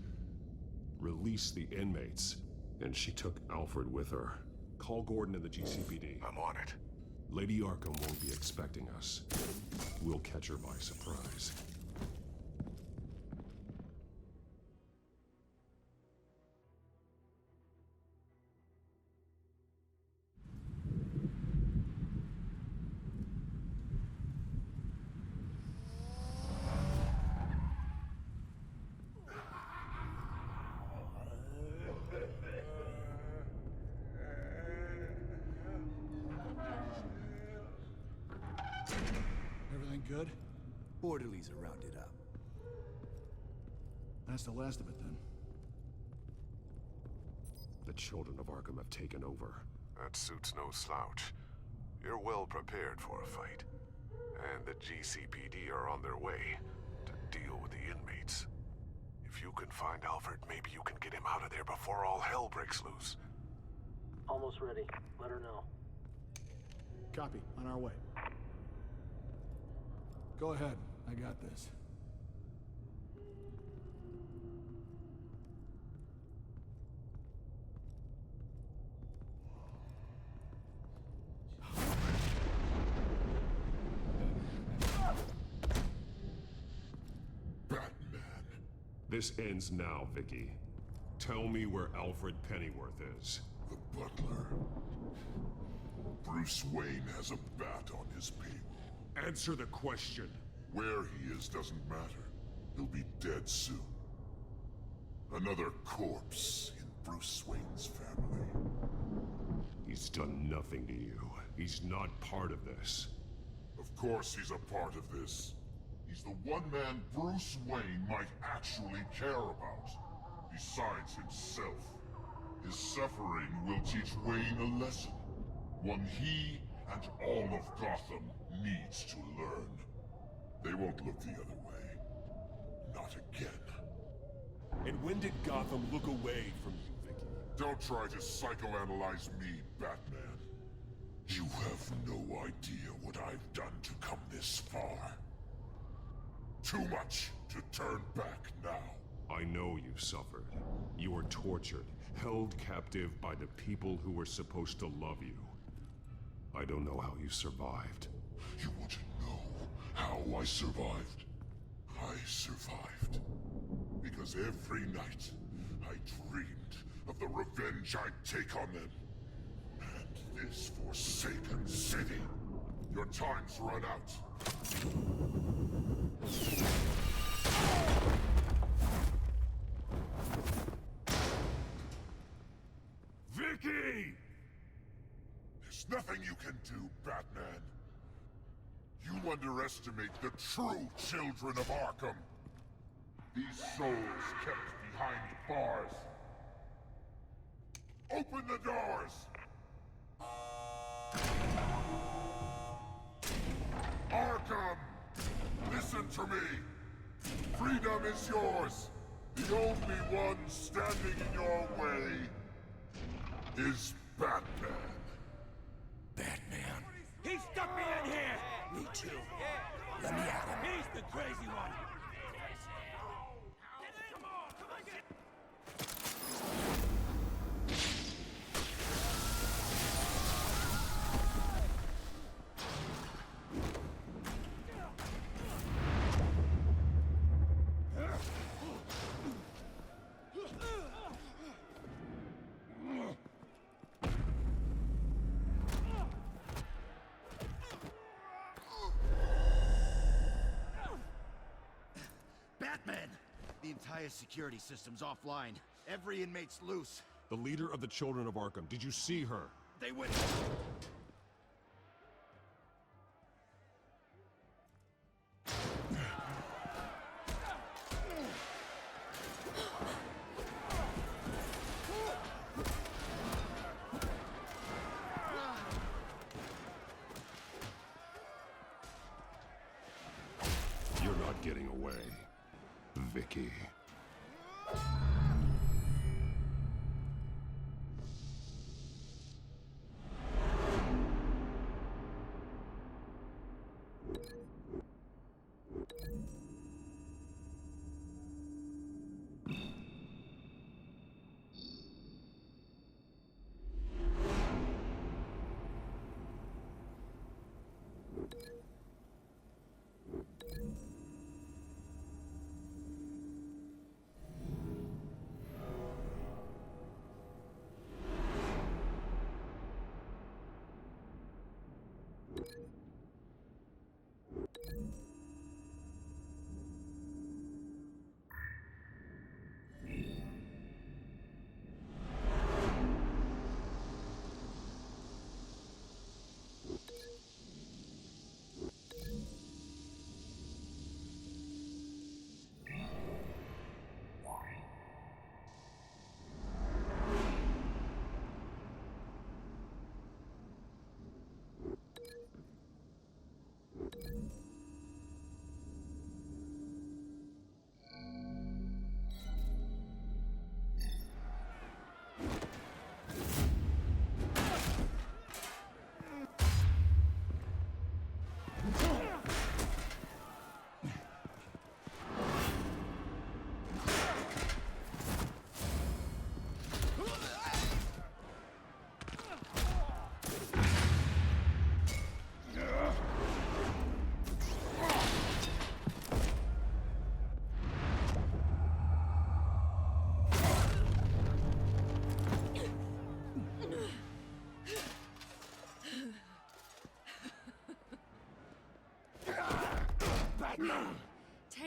release the inmates, and she took Alfred with her. Call Gordon and the GCPD. I'm on it. Lady Arkham won't be expecting us. We'll catch her by surprise. Everything good? Orderlies are rounded up. That's the last of it, then. The children of Arkham have taken over. That suit's no slouch. You're well prepared for a fight. And the GCPD are on their way to deal with the inmates. If you can find Alfred, maybe you can get him out of there before all hell breaks loose. Almost ready. Let her know. Copy. On our way. Go ahead. I got this. This ends now, Vicky. Tell me where Alfred Pennyworth is. The butler. Bruce Wayne has a bat on his payroll. Answer the question. Where he is doesn't matter. He'll be dead soon. Another corpse in Bruce Wayne's family. He's done nothing to you. He's not part of this. Of course he's a part of this. He's the one man Bruce Wayne might actually care about. Besides himself. His suffering will teach Wayne a lesson. One he and all of Gotham needs to learn. They won't look the other way. Not again. And when did Gotham look away from you, Vicky? Don't try to psychoanalyze me, Batman. You have no idea what I've done to come this far. Too much to turn back now. I know you suffered. You were tortured, held captive by the people who were supposed to love you. I don't know how you survived. You want to know how I survived? I survived because every night I dreamed of the revenge I'd take on them. And this forsaken city. Your time's run out. Vicky! There's nothing you can do, Batman. You underestimate the true children of Arkham. These souls kept behind bars. Open the doors! Arkham! Listen to me! Freedom is yours! The only one standing in your way is Batman. Batman. He stuck me in here! Me too. Let me at him. He's the crazy one. Batman! The entire security system's offline. Every inmate's loose. The leader of the Children of Arkham. Did you see her? They went... You're not getting away, Vicky.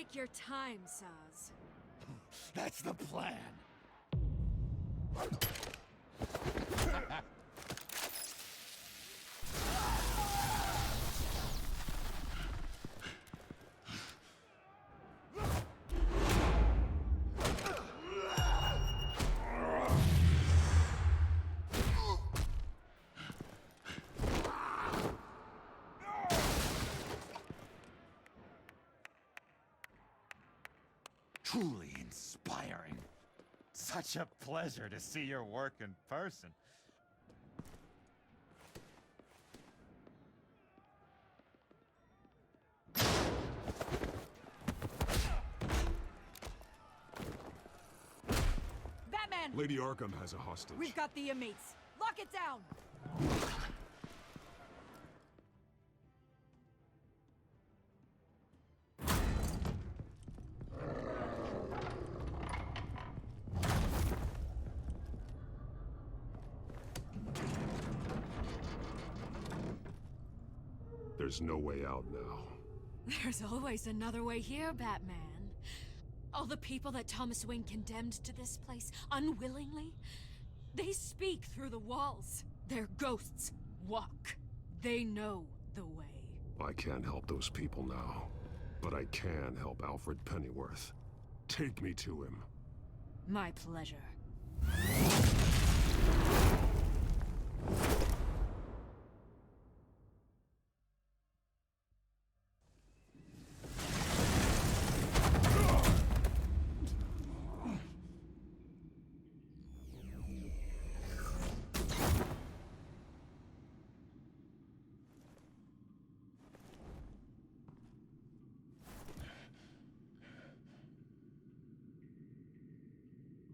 Take your time, Saz. That's the plan. Truly inspiring. Such a pleasure to see your work in person. Batman! Lady Arkham has a hostage. We've got the inmates. Lock it down! There's no way out now. There's always another way here, Batman. All the people that Thomas Wayne condemned to this place unwillingly, they speak through the walls. Their ghosts walk. They know the way. I can't help those people now, but I can help Alfred Pennyworth. Take me to him. My pleasure.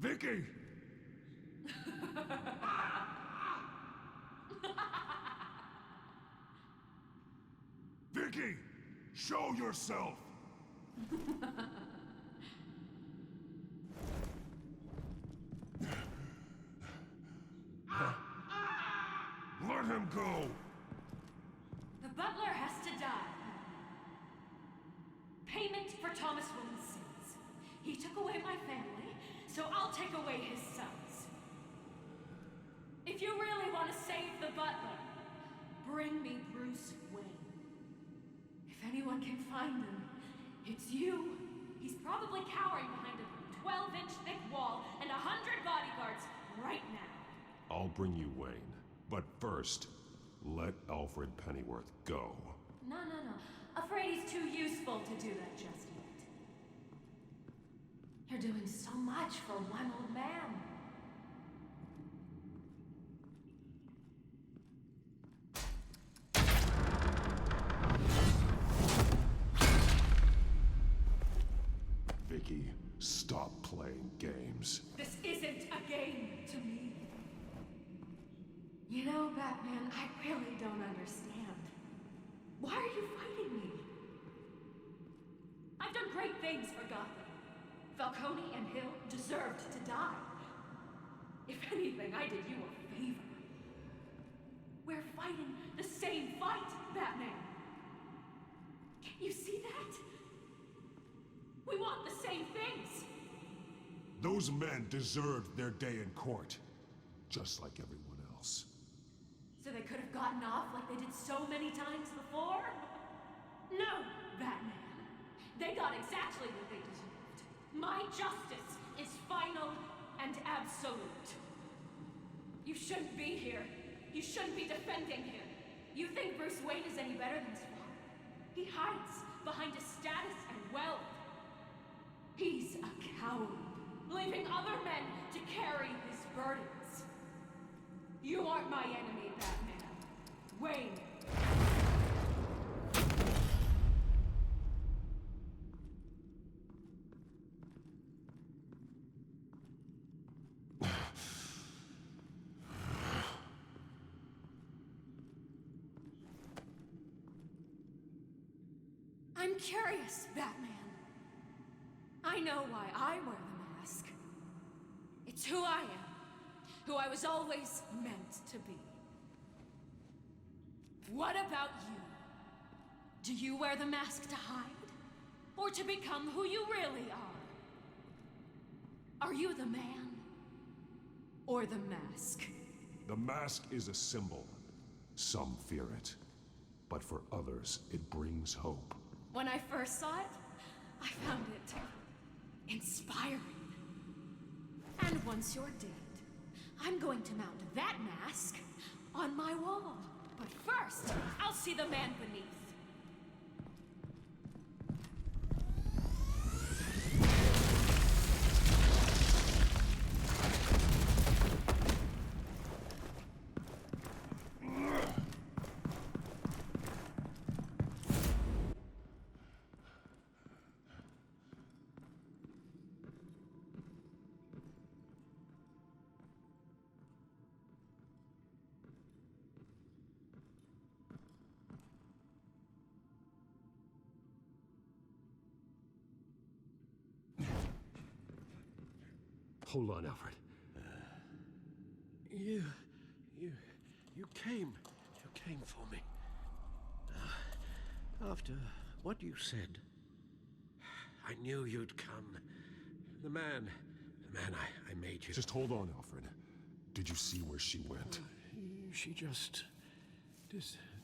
Vicky! Vicky! Show yourself! Let him go! The butler has to die. Payment for Thomas Wayne's sins. He took away my family, so I'll take away his sons. If you really want to save the butler, bring me Bruce Wayne. If anyone can find him, it's you. He's probably cowering behind a 12-inch thick wall and 100 bodyguards right now. I'll bring you Wayne, but first, let Alfred Pennyworth go. No. Afraid he's too useful to do that just yet. You're doing so much for one old man. Vicky, stop playing games. This isn't a game to me. You know, Batman, I really don't understand. Why are you fighting me? I've done great things for Gotham. Falcone and Hill deserved to die. If anything, I did you a favor. We're fighting the same fight, Batman. Can't you see that? We want the same things. Those men deserved their day in court, just like everyone else. So they could have gotten off like they did so many times before? No, Batman. They got exactly what they deserved. My justice is final and absolute. You shouldn't be here. You shouldn't be defending him. You think Bruce Wayne is any better than his father? He hides behind his status and wealth. He's a coward, leaving other men to carry his burdens. You aren't my enemy, Batman. Wayne. I'm curious, Batman. I know why I wear the mask. It's who I am. Who I was always meant to be. What about you? Do you wear the mask to hide? or to become who you really are? Are you the man? Or the mask? The mask is a symbol. Some fear it. But for others, it brings hope. When I first saw it, I found it inspiring. And once you're dead, I'm going to mount that mask on my wall. But first, I'll see the man beneath. Hold on, Alfred. You came for me. After what you said, I knew you'd come. The man I made you. Just hold on, Alfred. Did you see where she went? She just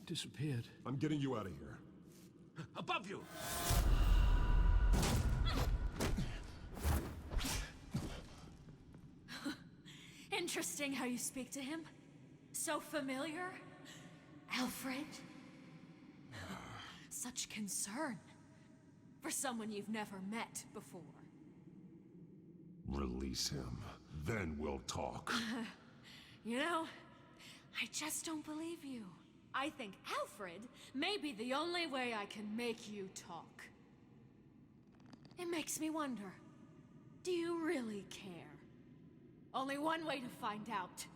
disappeared. I'm getting you out of here. Above you! Interesting how you speak to him. So familiar. Alfred. Such concern for someone you've never met before. Release him. Then we'll talk. You know, I just don't believe you. I think Alfred may be the only way I can make you talk. It makes me wonder, do you really care? Only one way to find out.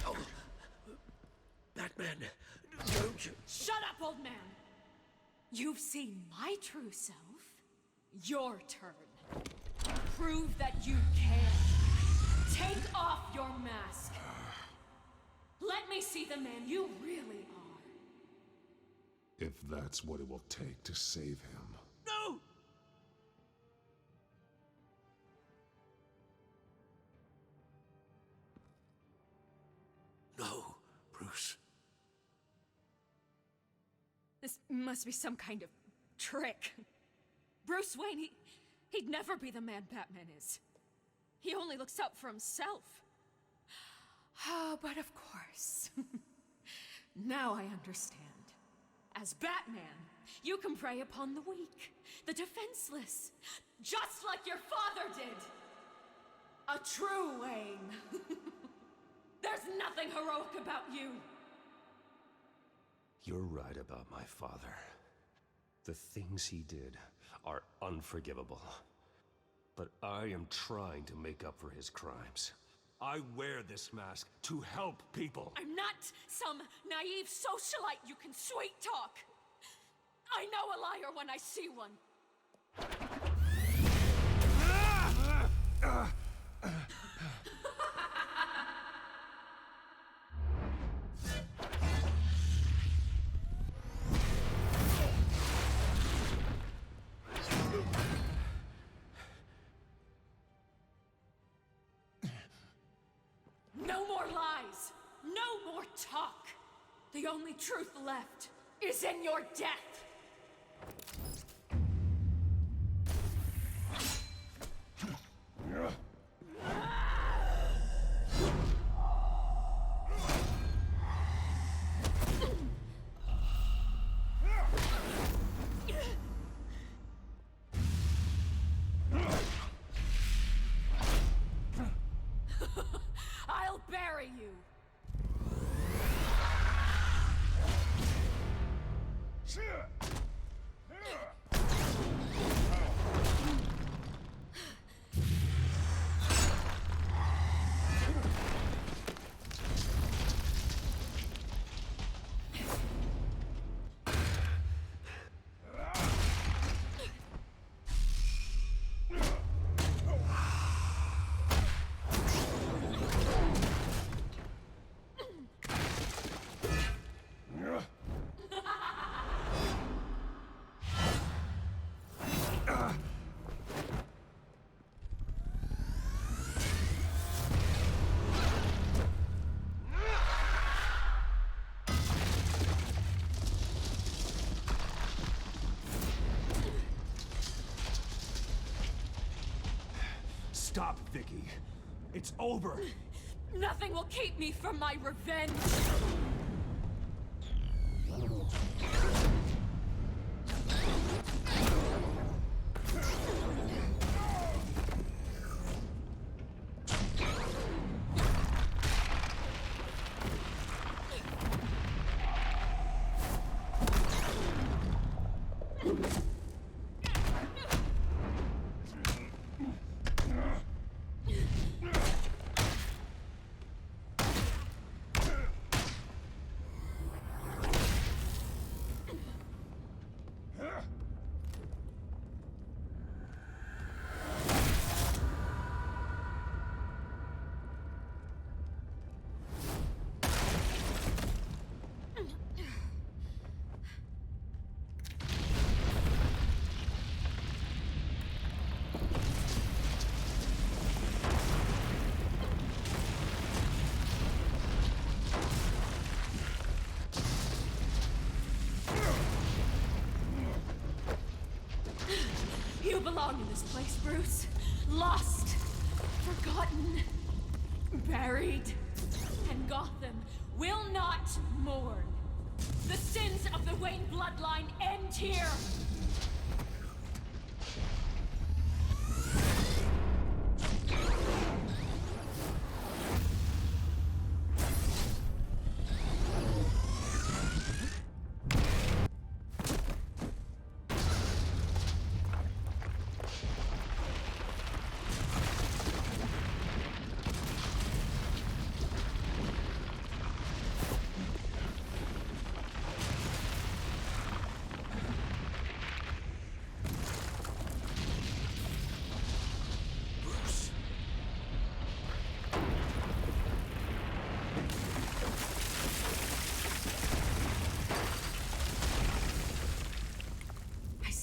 Oh. Batman, don't you... Shut up, old man! You've seen my true self. Your turn. Prove that you care. Take off your mask. Let me see the man you really are. If that's what it will take to save him. No! No, Bruce. This must be some kind of trick. Bruce Wayne, he'd never be the man Batman is. He only looks out for himself. Oh, but of course. Now I understand. As Batman, you can prey upon the weak, the defenseless, just like your father did. A true Wayne. There's nothing heroic about you. You're right about my father. The things he did are unforgivable. But I am trying to make up for his crimes. I wear this mask to help people. I'm not some naive socialite you can sweet talk. I know a liar when I see one. No more lies! No more talk! The only truth left is in your death! I'll bury you! Shit! Stop, Vicky. It's over. Nothing will keep me from my revenge. You belong in this place, Bruce. Lost, forgotten, buried. And Gotham will not mourn. The sins of the Wayne bloodline end here.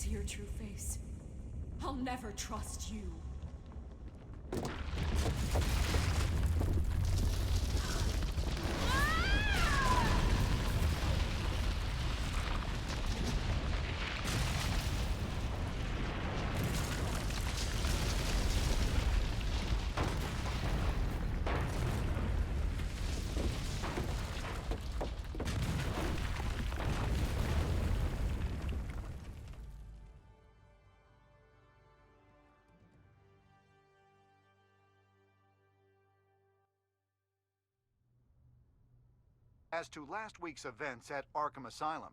Your true face. I'll never trust you. As to last week's events at Arkham Asylum,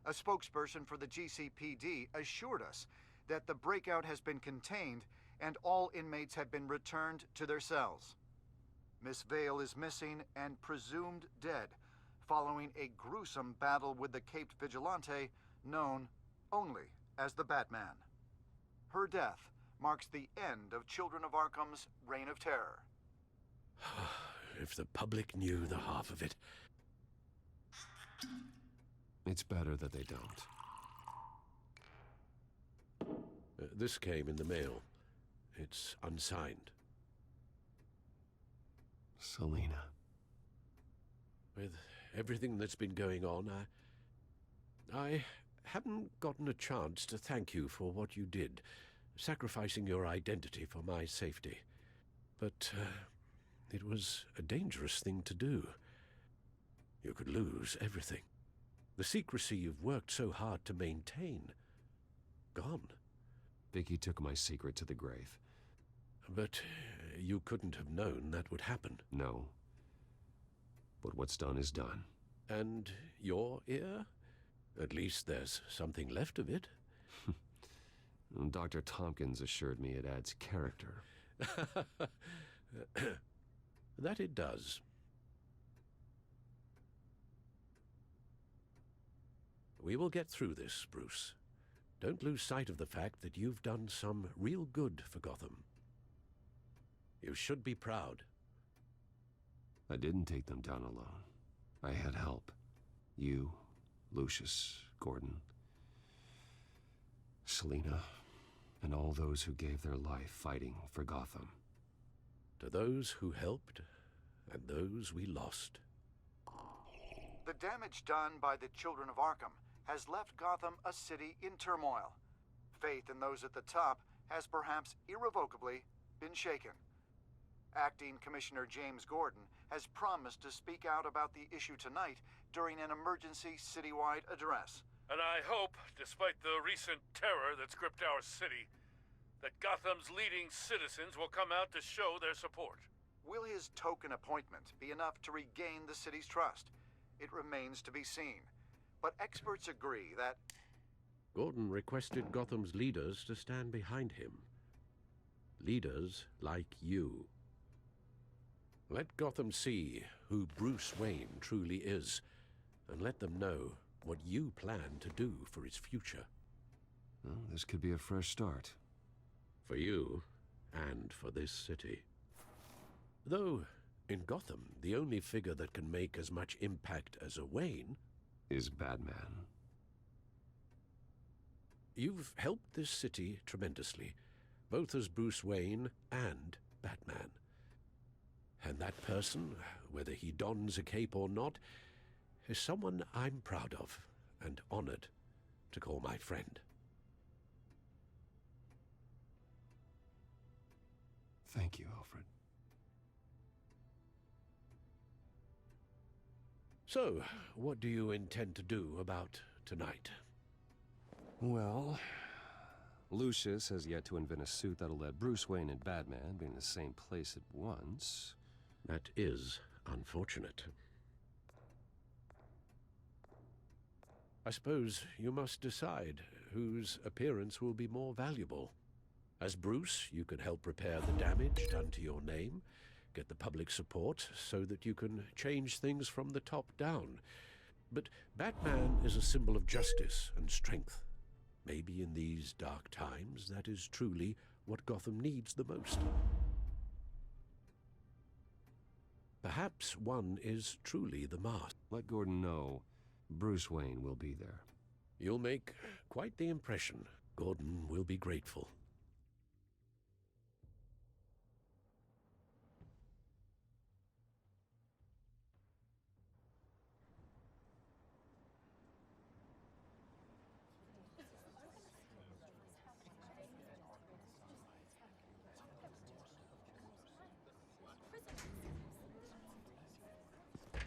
a spokesperson for the GCPD assured us that the breakout has been contained and all inmates have been returned to their cells. Miss Vale is missing and presumed dead following a gruesome battle with the caped vigilante known only as the Batman. Her death marks the end of Children of Arkham's reign of terror. If the public knew the half of it. It's better that they don't. This came in the mail. It's unsigned. Selina. With everything that's been going on, I haven't gotten a chance to thank you for what you did, sacrificing your identity for my safety. But it was a dangerous thing to do. You could lose everything. The secrecy you've worked so hard to maintain. Gone. Vicky took my secret to the grave. But you couldn't have known that would happen. No. But what's done is done. And your ear? At least there's something left of it. Dr. Tompkins assured me it adds character. That it does. We will get through this, Bruce. Don't lose sight of the fact that you've done some real good for Gotham. You should be proud. I didn't take them down alone. I had help. You, Lucius, Gordon, Selina, and all those who gave their life fighting for Gotham. To those who helped, and those we lost. The damage done by the Children of Arkham has left Gotham a city in turmoil. Faith in those at the top has perhaps irrevocably been shaken. Acting Commissioner James Gordon has promised to speak out about the issue tonight during an emergency citywide address. And I hope, despite the recent terror that's gripped our city, that Gotham's leading citizens will come out to show their support. Will his token appointment be enough to regain the city's trust? It remains to be seen. But experts agree that Gordon requested Gotham's leaders to stand behind him. Leaders like you. Let Gotham see who Bruce Wayne truly is, and let them know what you plan to do for its future. Well, this could be a fresh start. For you, and for this city. Though, in Gotham, the only figure that can make as much impact as a Wayne is Batman. You've helped this city tremendously, both as Bruce Wayne and Batman. And that person, whether he dons a cape or not, is someone I'm proud of and honored to call my friend. Thank you, Alfred. So, what do you intend to do about tonight? Well, Lucius has yet to invent a suit that'll let Bruce Wayne and Batman be in the same place at once. That is unfortunate. I suppose you must decide whose appearance will be more valuable. As Bruce, you can help repair the damage done to your name, get the public support so that you can change things from the top down. But Batman is a symbol of justice and strength. Maybe in these dark times, that is truly what Gotham needs the most. Perhaps one is truly the master. Let Gordon know Bruce Wayne will be there. You'll make quite the impression. Gordon will be grateful.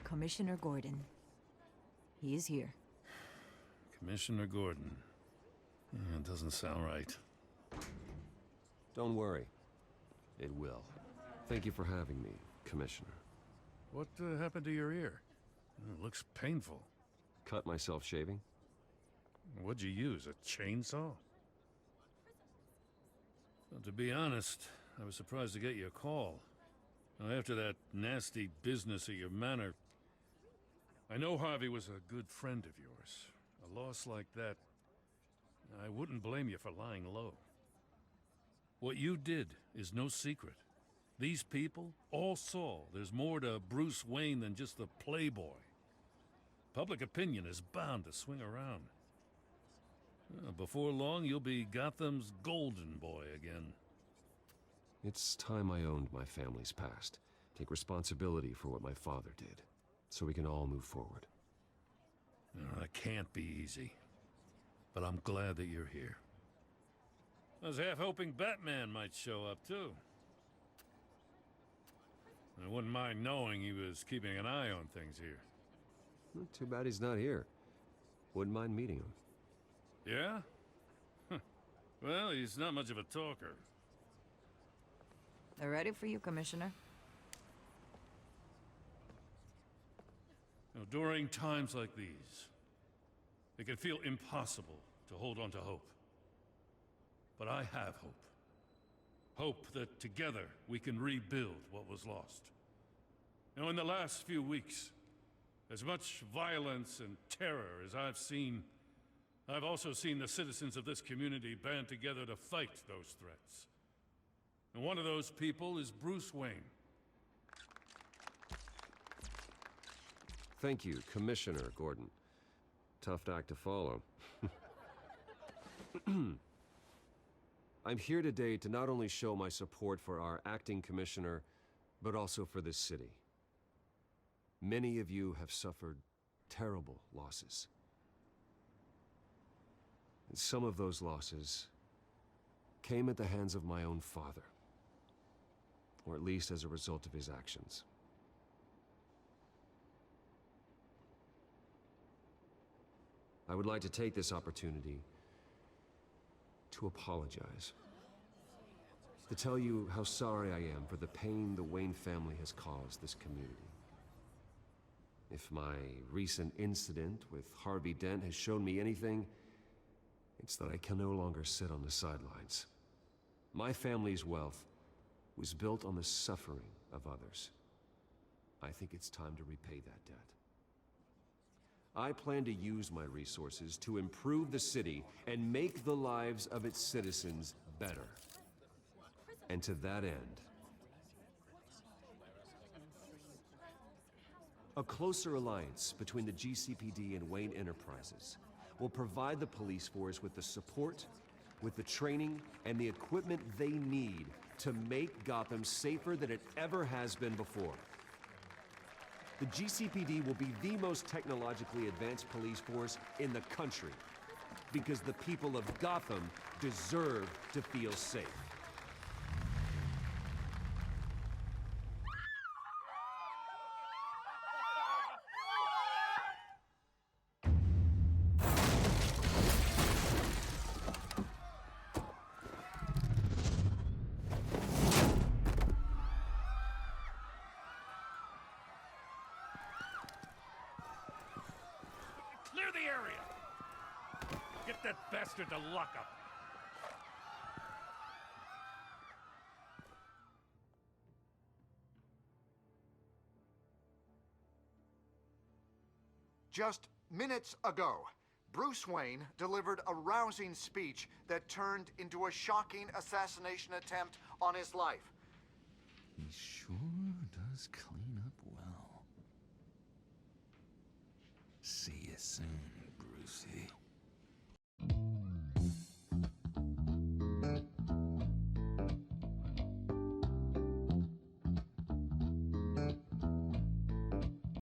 Commissioner Gordon. He is here. Commissioner Gordon. It doesn't sound right. Don't worry. It will. Thank you for having me, Commissioner. What happened to your ear? It looks painful. Cut myself shaving? What'd you use, a chainsaw? Well, to be honest, I was surprised to get your call. Now, after that nasty business at your manor, I know Harvey was a good friend of yours. A loss like that, I wouldn't blame you for lying low. What you did is no secret. These people all saw there's more to Bruce Wayne than just the playboy. Public opinion is bound to swing around. Before long, you'll be Gotham's golden boy again. It's time I owned my family's past. Take responsibility for what my father did, so we can all move forward. That can't be easy. But I'm glad that you're here. I was half hoping Batman might show up, too. I wouldn't mind knowing he was keeping an eye on things here. Too bad he's not here. Wouldn't mind meeting him. Yeah? Well, he's not much of a talker. They're ready for you, Commissioner. During times like these, it can feel impossible to hold on to hope. But I have hope. Hope that together we can rebuild what was lost. In the last few weeks, as much violence and terror as I've seen, I've also seen the citizens of this community band together to fight those threats. And one of those people is Bruce Wayne. Thank you, Commissioner Gordon. Tough act to follow. I'm here today to not only show my support for our acting commissioner, but also for this city. Many of you have suffered terrible losses. And some of those losses came at the hands of my own father. or at least as a result of his actions. I would like to take this opportunity to apologize. To tell you how sorry I am for the pain the Wayne family has caused this community. If my recent incident with Harvey Dent has shown me anything, it's that I can no longer sit on the sidelines. My family's wealth was built on the suffering of others. I think it's time to repay that debt. I plan to use my resources to improve the city and make the lives of its citizens better. And to that end, a closer alliance between the GCPD and Wayne Enterprises will provide the police force with the support, with the training, and the equipment they need to make Gotham safer than it ever has been before. The GCPD will be the most technologically advanced police force in the country, because the people of Gotham deserve to feel safe. Clear the area! Get that bastard to lock up! Just minutes ago, Bruce Wayne delivered a rousing speech that turned into a shocking assassination attempt on his life. He sure does clean up well. See you soon, Brucey.